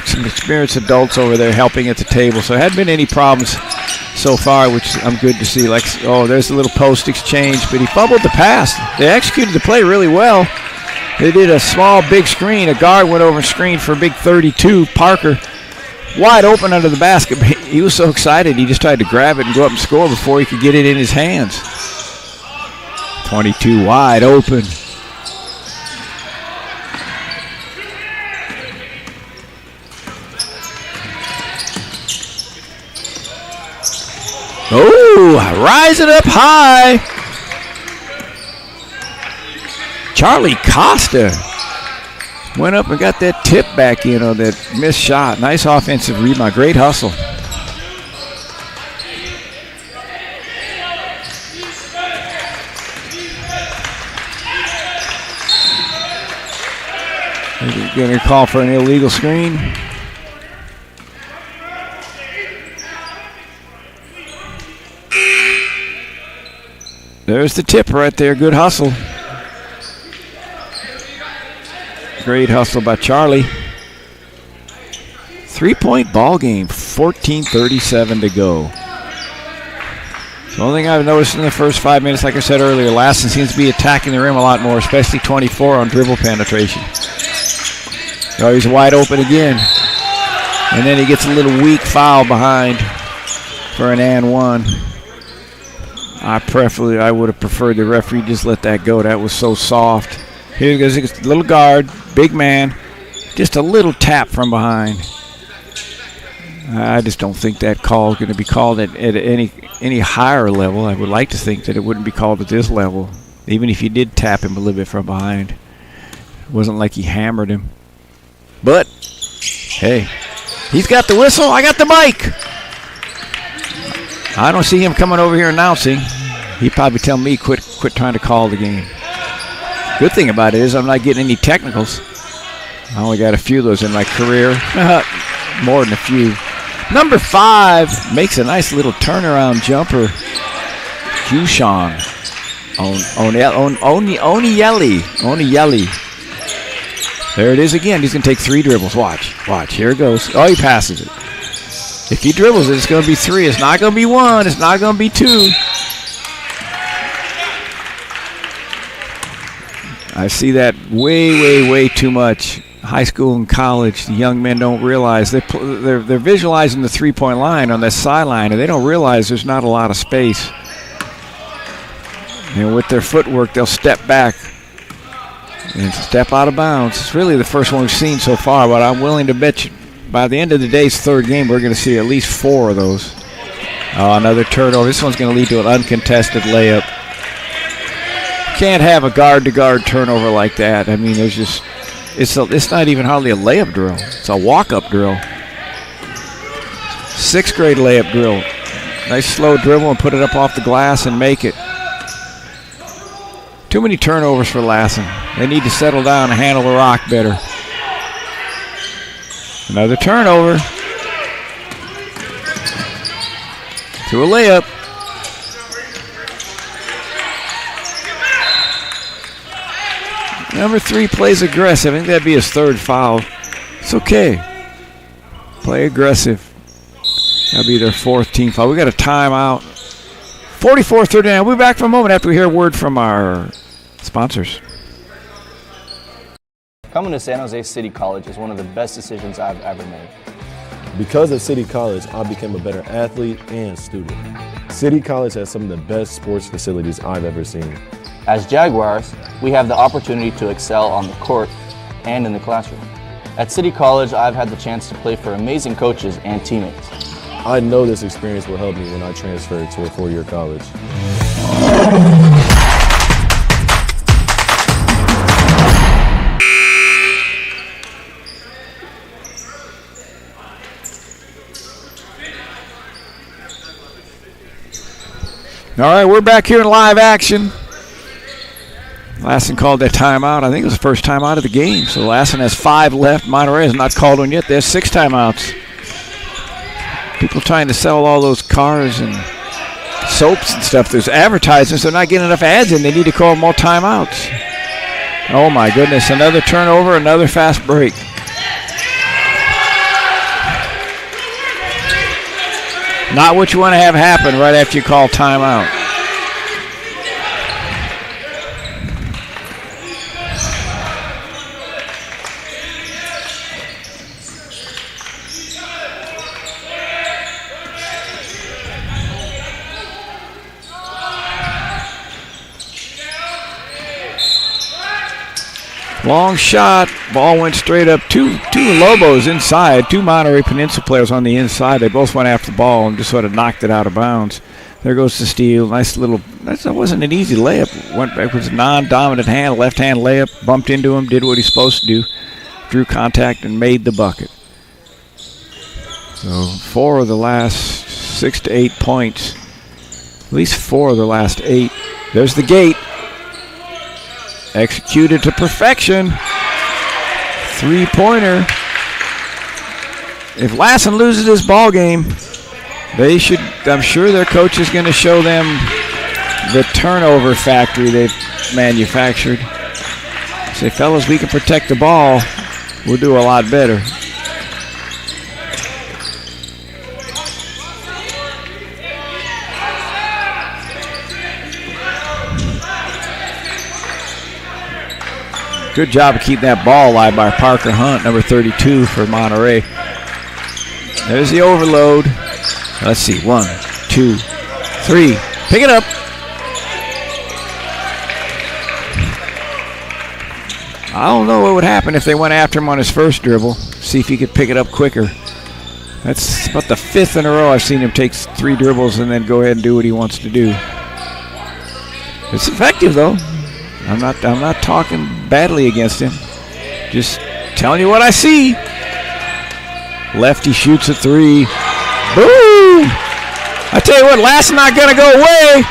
some experienced adults over there helping at the table, so there hadn't been any problems so far, which I'm good to see. Like, there's a little post exchange, but he fumbled the pass. They executed the play really well. They did a small, big screen. A guard went over and screened for a big 32, Parker, wide open under the basket. He was so excited, he just tried to grab it and go up and score before he could get it in his hands. 22 wide open. Oh, rising up high. Charlie Costa went up and got that tip back in on that missed shot. Nice offensive rebound. Great hustle. Going to call for an illegal screen. There's the tip right there. Good hustle. Great hustle by Charlie. 3-point ball game. 14:37 to go. The only thing I've noticed in the first 5 minutes, like I said earlier, Lassen seems to be attacking the rim a lot more, especially 24 on dribble penetration. Oh, he's wide open again. And then he gets a little weak foul behind for an and one. I would have preferred the referee just let that go. That was so soft. Here goes a little guard, big man, just a little tap from behind. I just don't think that call is going to be called at any higher level. I would like to think that it wouldn't be called at this level, even if you did tap him a little bit from behind. It wasn't like he hammered him. But, hey, he's got the whistle. I got the mic. I don't see him coming over here announcing. He'd probably tell me quit trying to call the game. Good thing about it is I'm not getting any technicals. I only got a few of those in my career. More than a few. Number 5 makes a nice little turnaround jumper. Hushan. Onieli. There it is again. He's going to take 3 dribbles. Watch. Here it goes. Oh, he passes it. If he dribbles it, it's going to be 3. It's not going to be 1. It's not going to be 2. I see that way too much. High school and college, the young men don't realize they're visualizing the 3-point line on the sideline, and they don't realize there's not a lot of space. And with their footwork, they'll step back and step out of bounds. It's really the first one we've seen so far, but I'm willing to bet you by the end of the day's third game, we're going to see at least 4 of those. Another turnover. This one's going to lead to an uncontested layup. Can't have a guard-to-guard turnover like that. I mean, there's just it's not even hardly a layup drill. It's a walk-up drill. 6th grade layup drill. Nice slow dribble and put it up off the glass and make it. Too many turnovers for Lassen. They need to settle down and handle the rock better. Another turnover. To a layup. Number 3 plays aggressive. I think that'd be his 3rd foul. It's okay. Play aggressive. That'll be their 4th team foul. We got a timeout. 44-39. We'll be back for a moment after we hear a word from our sponsors. Coming to San Jose City College is one of the best decisions I've ever made. Because of City College, I became a better athlete and student. City College has some of the best sports facilities I've ever seen. As Jaguars, we have the opportunity to excel on the court and in the classroom. At City College, I've had the chance to play for amazing coaches and teammates. I know this experience will help me when I transfer to a 4-year college. All right, we're back here in live action. Lassen called that timeout. I think it was the first timeout of the game. So Lassen has 5 left. Monterey has not called one yet. There's 6 timeouts. People trying to sell all those cars and soaps and stuff. There's advertisements. They're not getting enough ads in. They need to call more timeouts. Oh, my goodness. Another turnover, another fast break. Not what you want to have happen right after you call timeout. Long shot, ball went straight up. Two Lobos inside, 2 Monterey Peninsula players on the inside. They both went after the ball and just sort of knocked it out of bounds. There goes the steal. Nice little, that wasn't an easy layup. Went back with a non-dominant hand, left-hand layup, bumped into him, did what he's supposed to do, drew contact and made the bucket. So 4 of the last 6 to 8 points, at least 4 of the last 8. There's the gate. Executed to perfection. 3-pointer. If Lassen loses this ball game, they should, I'm sure their coach is going to show them the turnover factory they've manufactured. Say, fellas, we can protect the ball. We'll do a lot better. Good job of keeping that ball alive by Parker Hunt, number 32 for Monterey. There's the overload. Let's see, 1, 2, 3. Pick it up. I don't know what would happen if they went after him on his first dribble. See if he could pick it up quicker. That's about the 5th in a row I've seen him take 3 dribbles and then go ahead and do what he wants to do. It's effective, though. I'm not talking badly against him. Just telling you what I see. Lefty shoots a 3. Boom! I tell you what, Lassen not gonna go away.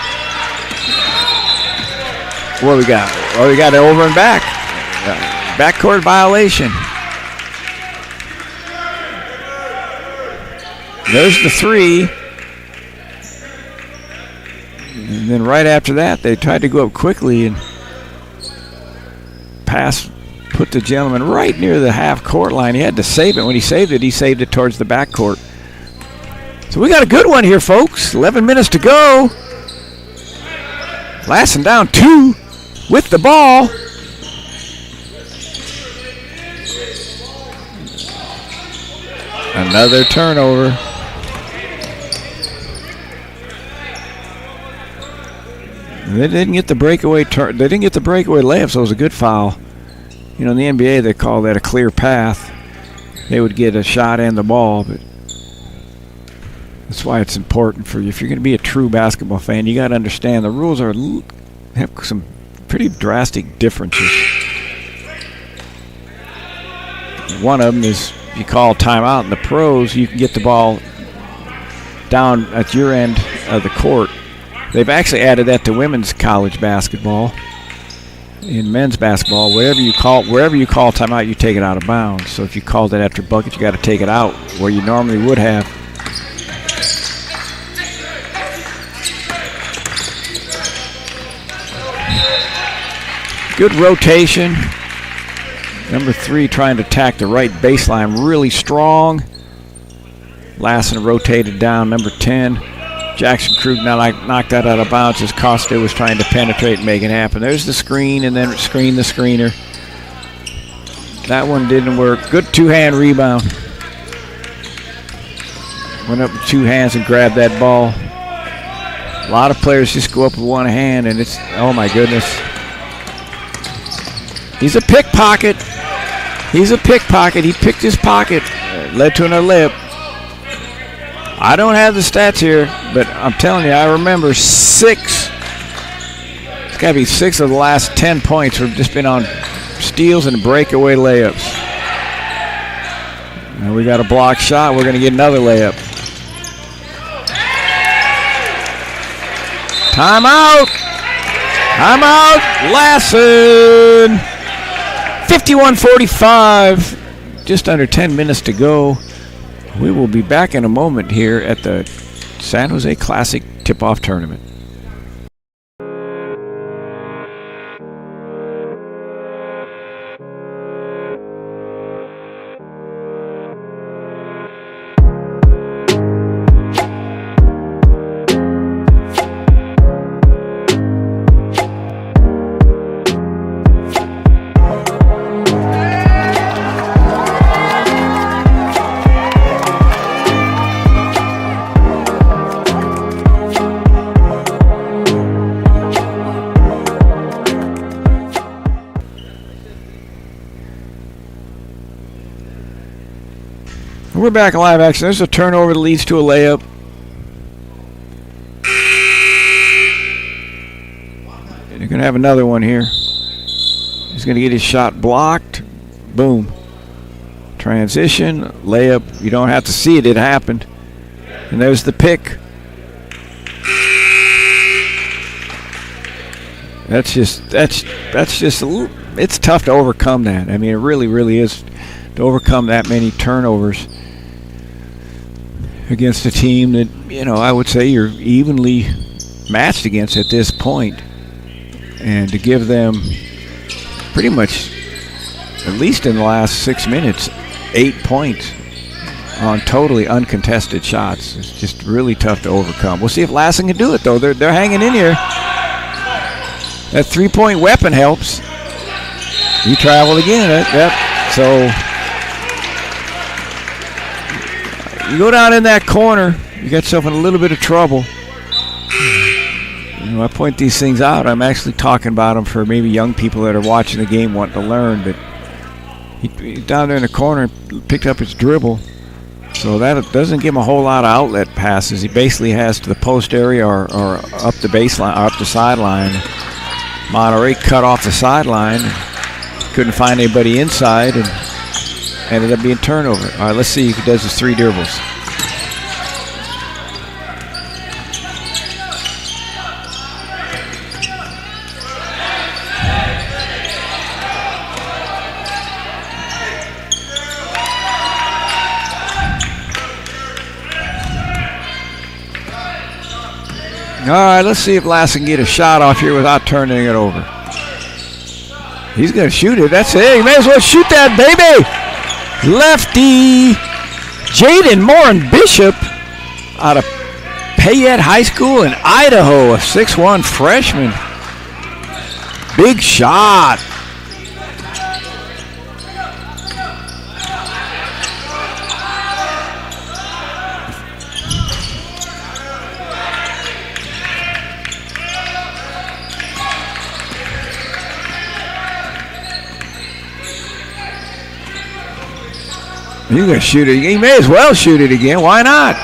What we got? Well, we got it over and back. Backcourt violation. There's the 3. And then right after that, they tried to go up quickly and pass put the gentleman right near the half-court line. He had to save it. When he saved it towards the backcourt. So we got a good one here, folks. 11 minutes to go. Lassen down 2 with the ball. Another turnover. They didn't get the breakaway layup, so it was a good foul. You know, in the NBA, they call that a clear path. They would get a shot and the ball, but that's why it's important for you. If you're going to be a true basketball fan, you got to understand the rules have some pretty drastic differences. One of them is if you call timeout in the pros, you can get the ball down at your end of the court. They've actually added that to women's college basketball. In men's basketball, wherever you call timeout, you take it out of bounds. So if you called it after bucket, you got to take it out where you normally would have. Good rotation. Number 3 trying to attack the right baseline really strong. Lassen rotated down, number 10. Jackson Krug knocked that out of bounds as Costa was trying to penetrate and make it happen. There's the screen, and then screen the screener. That one didn't work. Good two-hand rebound. Went up with two hands and grabbed that ball. A lot of players just go up with one hand, and it's, oh my goodness. He's a pickpocket. He's a pickpocket. He picked his pocket. Led to another layup. I don't have the stats here, but I'm telling you, I remember 6. It's got to be 6 of the last 10 points have just been on steals and breakaway layups. And we got a block shot. We're going to get another layup. Timeout. Timeout. Lassen. 51-45. Just under 10 minutes to go. We will be back in a moment here at the San Jose Classic Tip-Off Tournament. We're back in live action. There's a turnover that leads to a layup. And you're going to have another one here. He's going to get his shot blocked. Boom. Transition, layup. You don't have to see it. It happened. And there's the pick. That's just a little, it's tough to overcome that. I mean, it really, really is to overcome that many turnovers against a team that, you know, I would say you're evenly matched against at this point. And to give them pretty much, at least in the last 6 minutes, 8 points on totally uncontested shots. It's just really tough to overcome. We'll see if Lassen can do it, though. They're hanging in here. That three-point weapon helps. He traveled again. Yep. So you go down in that corner, you get yourself in a little bit of trouble. You know, I point these things out. I'm actually talking about them for maybe young people that are watching the game wanting to learn. But he down there in the corner picked up his dribble. So that doesn't give him a whole lot of outlet passes. He basically has to the post area or up the baseline, or up the sideline. Monterey cut off the sideline. Couldn't find anybody inside and ended up being turnover. All right, let's see if he does his 3 dribbles. All right, let's see if Lassen can get a shot off here without turning it over. He's going to shoot it. That's it. He may as well shoot that, baby. Lefty. Jaden Morin Bishop out of Payette High School in Idaho, a 6'1 freshman. Big shot. He's going to shoot it again. He may as well shoot it again. Why not?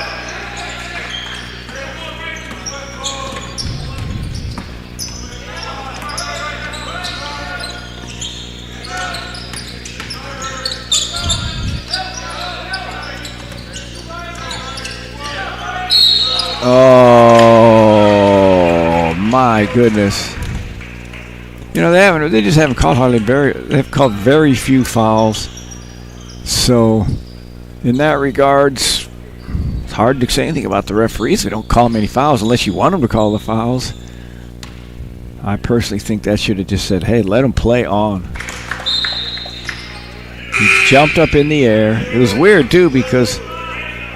Oh, my goodness. You know, they just haven't called they've called very few fouls. So, in that regards, it's hard to say anything about the referees. They don't call many fouls unless you want them to call the fouls. I personally think that should have just said, hey, let them play on. He jumped up in the air. It was weird, too, because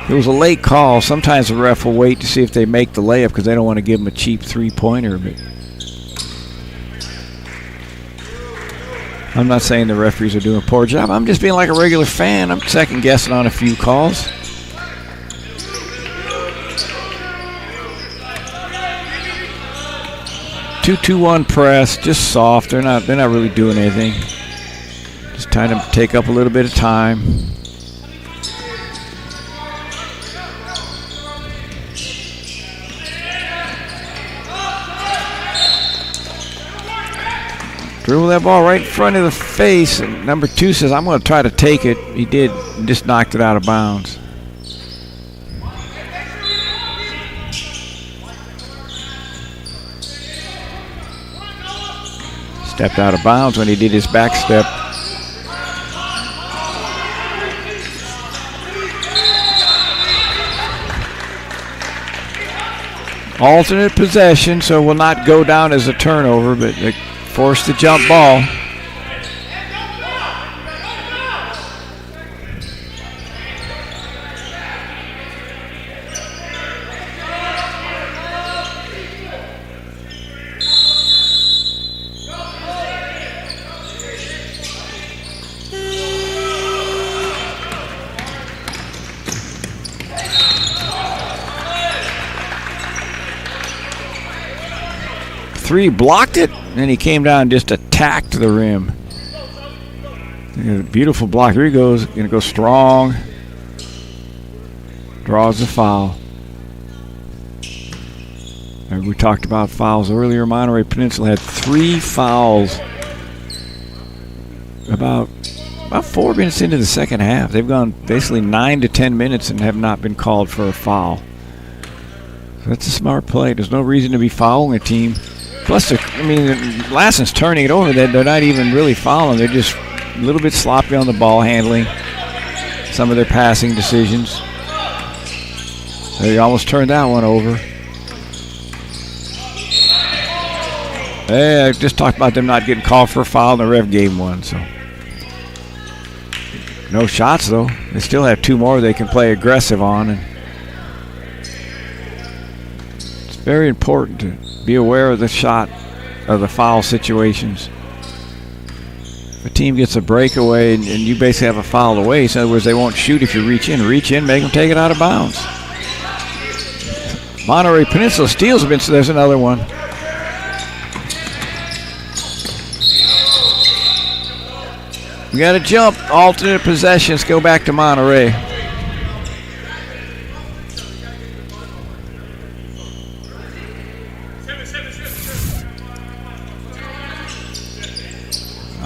It was a late call. Sometimes the ref will wait to see if they make the layup because they don't want to give them a cheap three-pointer. But I'm not saying the referees are doing a poor job. I'm just being like a regular fan. I'm second-guessing on a few calls. Two-2-1 press, just soft. They're not really doing anything. Just trying to take up a little bit of time. Dribble that ball right in front of the face, and number 2 says, I'm going to try to take it. He did, just knocked it out of bounds. Stepped out of bounds when he did his back step. Alternate possession, so will not go down as a turnover, but they forced the jump ball. Three blocked it, and he came down and just attacked the rim. Beautiful block. Here he goes. Going to go strong. Draws the foul. And we talked about fouls earlier. Monterey Peninsula had 3 fouls about 4 minutes into the second half. They've gone basically 9 to 10 minutes and have not been called for a foul. So that's a smart play. There's no reason to be fouling a team. Plus, Lassen's turning it over. They're not even really fouling. They're just a little bit sloppy on the ball handling. Some of their passing decisions. They almost turned that one over. Hey, I just talked about them not getting called for a foul, and the ref gave them one. So no shots, though. They still have 2 more they can play aggressive on. And it's very important to be aware of the shot, of the foul situations. If a team gets a breakaway and you basically have a foul away, so in other words, they won't shoot if you reach in, make them take it out of bounds. Monterey Peninsula steals a bit, so there's another one. We got to jump. Alternate possessions go back to Monterey.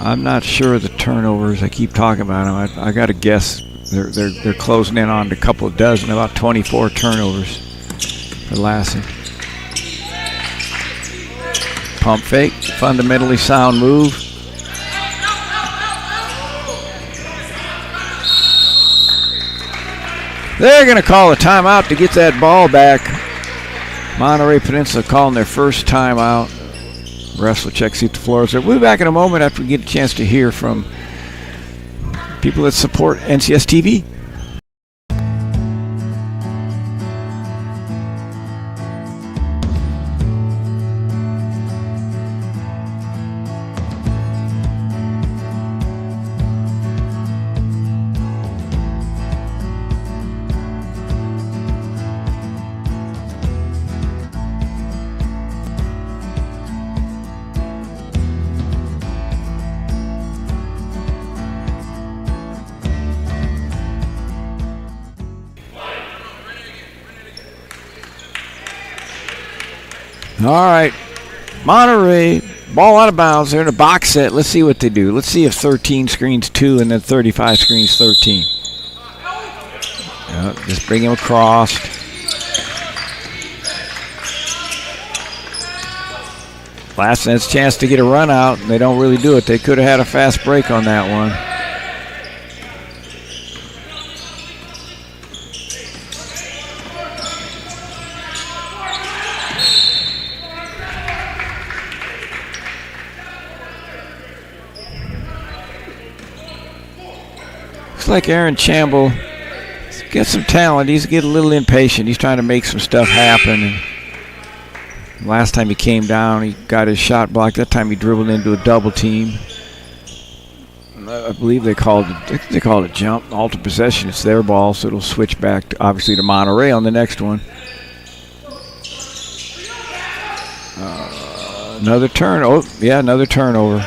I'm not sure of the turnovers. I keep talking about them. I got to guess they're closing in on a couple of dozen, about 24 turnovers for Lassen. Pump fake, fundamentally sound move. They're going to call a timeout to get that ball back. Monterey Peninsula calling their first timeout. Refs will check, see if the floor is there. We'll be back in a moment after we get a chance to hear from people that support NCS TV. All right, Monterey, ball out of bounds. They're in a box set. Let's see what they do. Let's see if 13 screens 2 and then 35 screens 13. Just bring him across. Lassen has a chance to get a run out, and they don't really do it. They could have had a fast break on that one. Looks like Aaron Chamble got some talent. He's getting a little impatient. He's trying to make some stuff happen. And last time he came down, he got his shot blocked. That time he dribbled into a double team. I believe they called it jump, alter possession. It's their ball, so it'll switch back, obviously, to Monterey on the next one. Another turn. Oh, yeah, another turnover.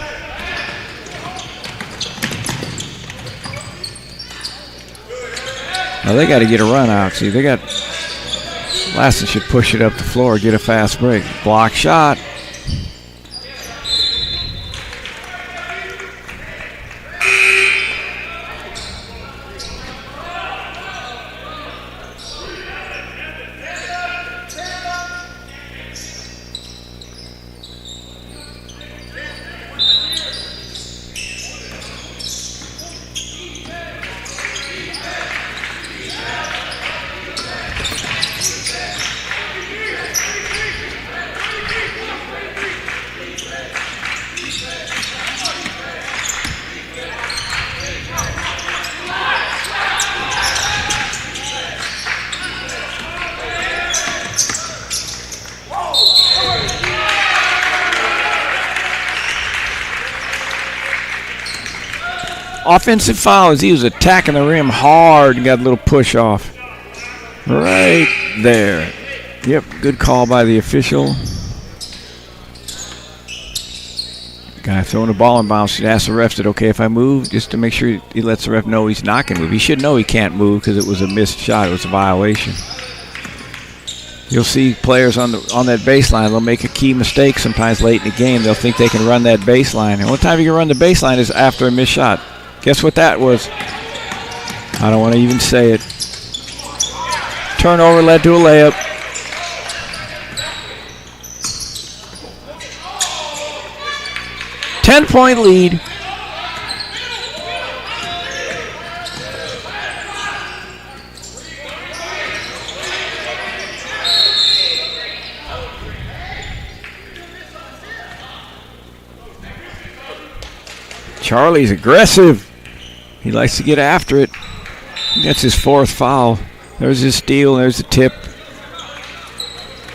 Now they got to get a run out. See, they got Lassen should push it up the floor, get a fast break. Block shot. Offensive foul as he was attacking the rim hard and got a little push off. Right there. Yep, good call by the official. Guy throwing the ball in bounds should ask the ref, is it okay if I move? Just to make sure he lets the ref know he's not going to move. He should know he can't move because it was a missed shot. It was a violation. You'll see players on that baseline, they'll make a key mistake sometimes late in the game. They'll think they can run that baseline. And the only time you can run the baseline is after a missed shot. Guess what that was? I don't want to even say it. Turnover led to a layup. Ten-point lead. Charlie's aggressive. He likes to get after it. That's his fourth foul. There's his steal. There's the tip.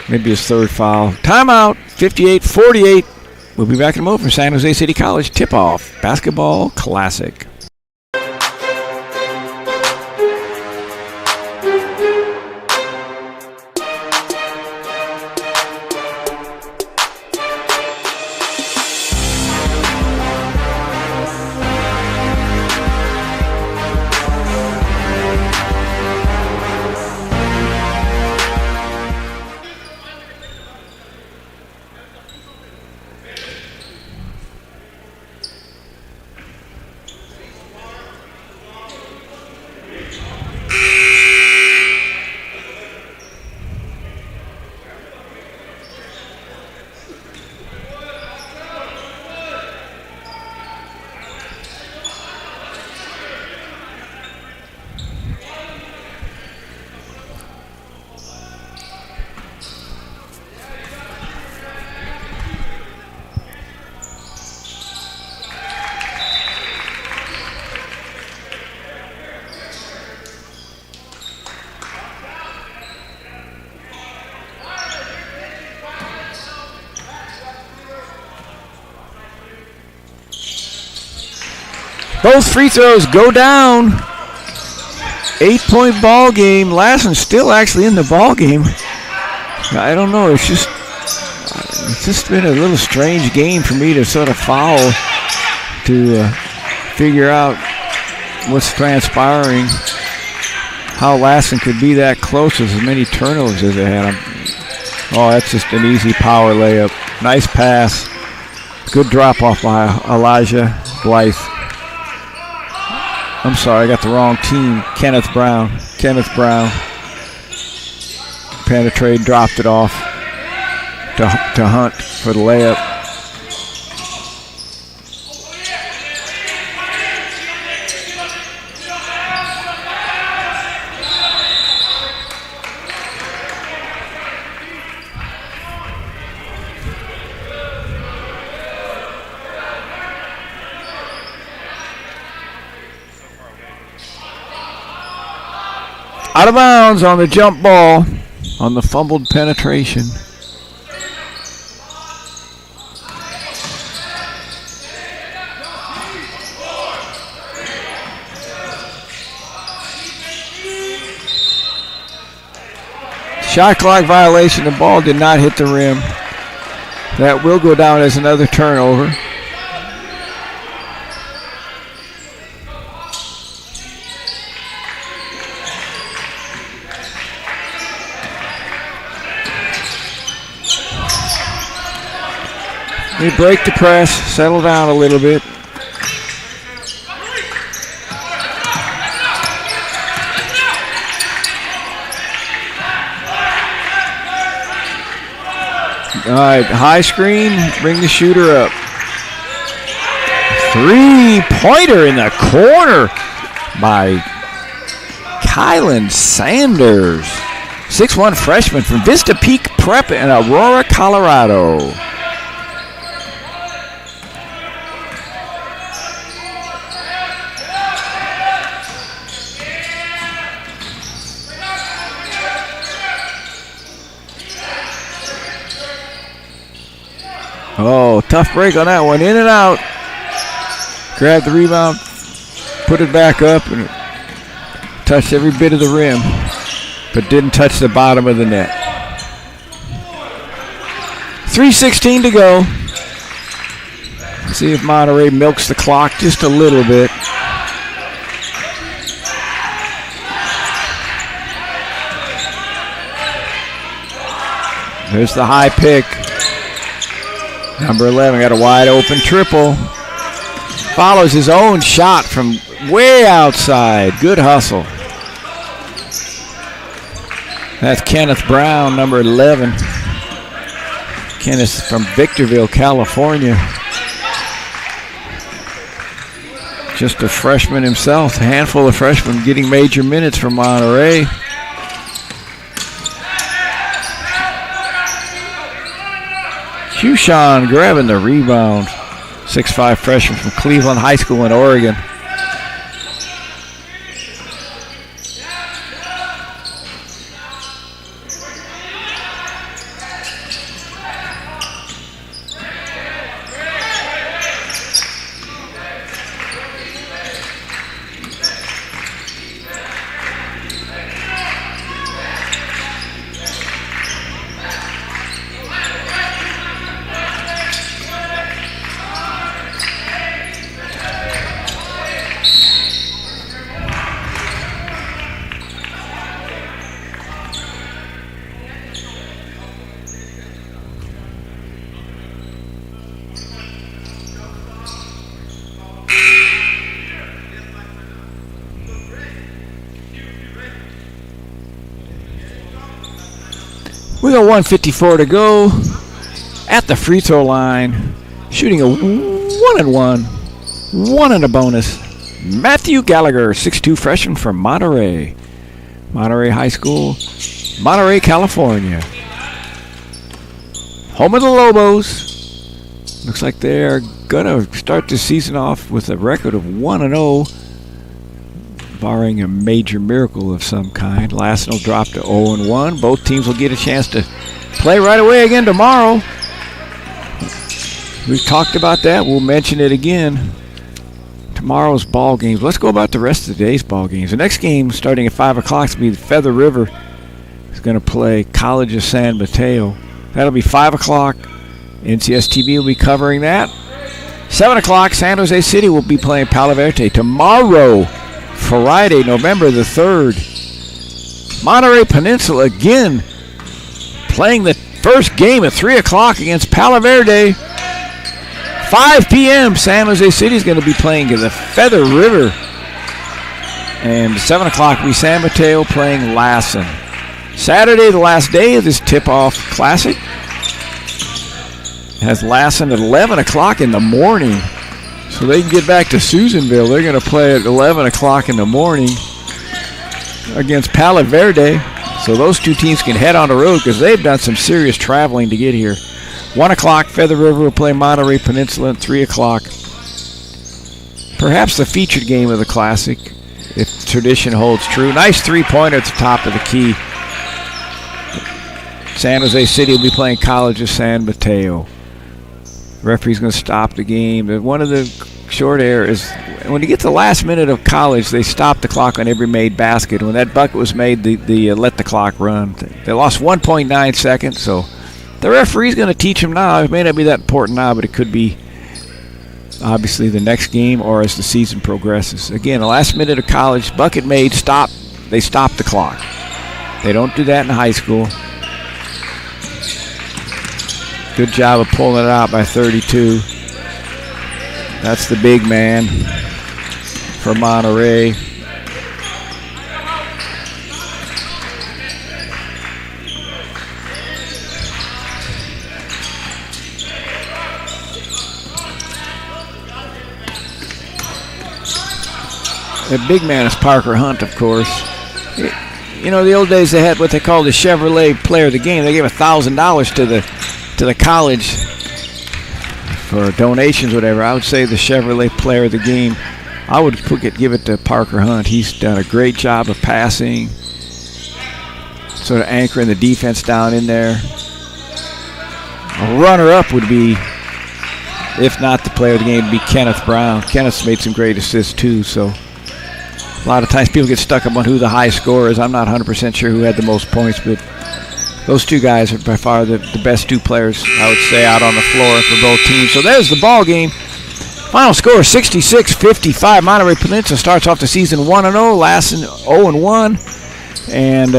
Maybe his third foul. Timeout. 58-48. We'll be back in a moment for San Jose City College tip-off basketball classic. Both free throws go down. 8-point ball game. Lassen still actually in the ball game. I don't know. It's just been a little strange game for me to sort of follow to figure out what's transpiring. How Lassen could be that close with as many turnovers as they had. Oh, that's just an easy power layup. Nice pass. Good drop off by Elijah Blythe. I'm sorry, I got the wrong team. Kenneth Brown. Penetrated, dropped it off to Hunt for the layup. Out of bounds on the jump ball on the fumbled penetration. Shot clock violation. The ball did not hit the rim. That will go down as another turnover. We break the press, settle down a little bit. All right, high screen, bring the shooter up. 3-pointer in the corner by Kylan Sanders. 6'1" freshman from Vista Peak Prep in Aurora, Colorado. Oh, tough break on that one. In and out. Grabbed the rebound, put it back up, and touched every bit of the rim, but didn't touch the bottom of the net. 3:16 to go. See if Monterey milks the clock just a little bit. There's the high pick. Number 11 got a wide open triple. Follows his own shot from way outside. Good hustle. That's Kenneth Brown, number 11. Kenneth from Victorville, California. Just a freshman himself. A handful of freshmen getting major minutes from Monterey. Hushan grabbing the rebound. 6'5" freshman from Cleveland High School in Oregon. We got 1:54 to go at the free throw line, shooting a 1-and-1, 1 and a bonus. Matthew Gallagher, 6'2" freshman from Monterey. Monterey High School, Monterey, California. Home of the Lobos. Looks like they're going to start the season off with a record of 1-0. Barring a major miracle of some kind. Lassen will drop to 0-1. Both teams will get a chance to play right away again tomorrow. We've talked about that. We'll mention it again. Tomorrow's ball games. Let's go about the rest of the day's ball games. The next game, starting at 5 o'clock, is going to be Feather River. Is going to play College of San Mateo. That'll be 5 o'clock. NCS TV will be covering that. 7 o'clock, San Jose City will be playing Palo Verde. Tomorrow, Friday, November the 3rd. Monterey Peninsula again playing the first game at 3 o'clock against Palo Verde. 5 p.m. San Jose City is going to be playing the Feather River. And 7 o'clock will be San Mateo playing Lassen. Saturday, the last day of this tip-off classic, has Lassen at 11 o'clock in the morning. So they can get back to Susanville. They're going to play at 11 o'clock in the morning against Palo Verde. So those two teams can head on the road because they've done some serious traveling to get here. 1 o'clock, Feather River will play Monterey Peninsula at 3 o'clock. Perhaps the featured game of the Classic. if tradition holds true. Nice three-pointer at the top of the key. San Jose City will be playing College of San Mateo. Referee's going to stop the game. But one of the short errors is when you get to the last minute of college, they stop the clock on every made basket. When that bucket was made, they let the clock run. They lost 1.9 seconds, so the referee's going to teach them now. It may not be that important now, but it could be obviously the next game or as the season progresses. Again, the last minute of college, bucket made, stop. They stop the clock. They don't do that in high school. Good job of pulling it out by 32. That's the big man for Monterey. The big man is Parker Hunt, of course. You know, the old days they had what they called the Chevrolet Player of the Game. They gave $1,000 to the college for donations, whatever. I would say the Chevrolet Player of the Game. I would give it to Parker Hunt. He's done a great job of passing, sort of anchoring the defense down in there. A runner-up would be, if not the Player of the Game, would be Kenneth Brown. Kenneth's made some great assists too, so a lot of times people get stuck up on who the high scorer is. I'm not 100% sure who had the most points, but those two guys are by far the best two players, I would say, out on the floor for both teams. So there's the ball game. Final score 66-55. Monterey Peninsula starts off the season 1-0. Lassen 0-1. And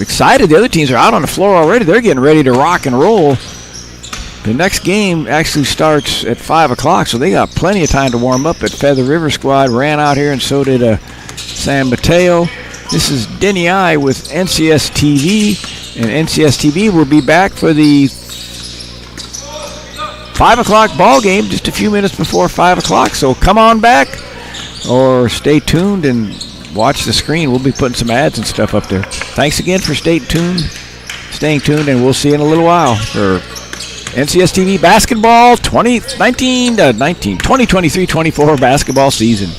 excited. The other teams are out on the floor already. They're getting ready to rock and roll. The next game actually starts at 5 o'clock, so they got plenty of time to warm up. At Feather River squad ran out here, and so did San Mateo. This is Denny I with NCS TV, and NCS TV will be back for the 5 o'clock ball game just a few minutes before 5 o'clock. So come on back or stay tuned and watch the screen. We'll be putting some ads and stuff up there. Thanks again for staying tuned, and we'll see you in a little while for NCS TV basketball 2023-24 basketball season.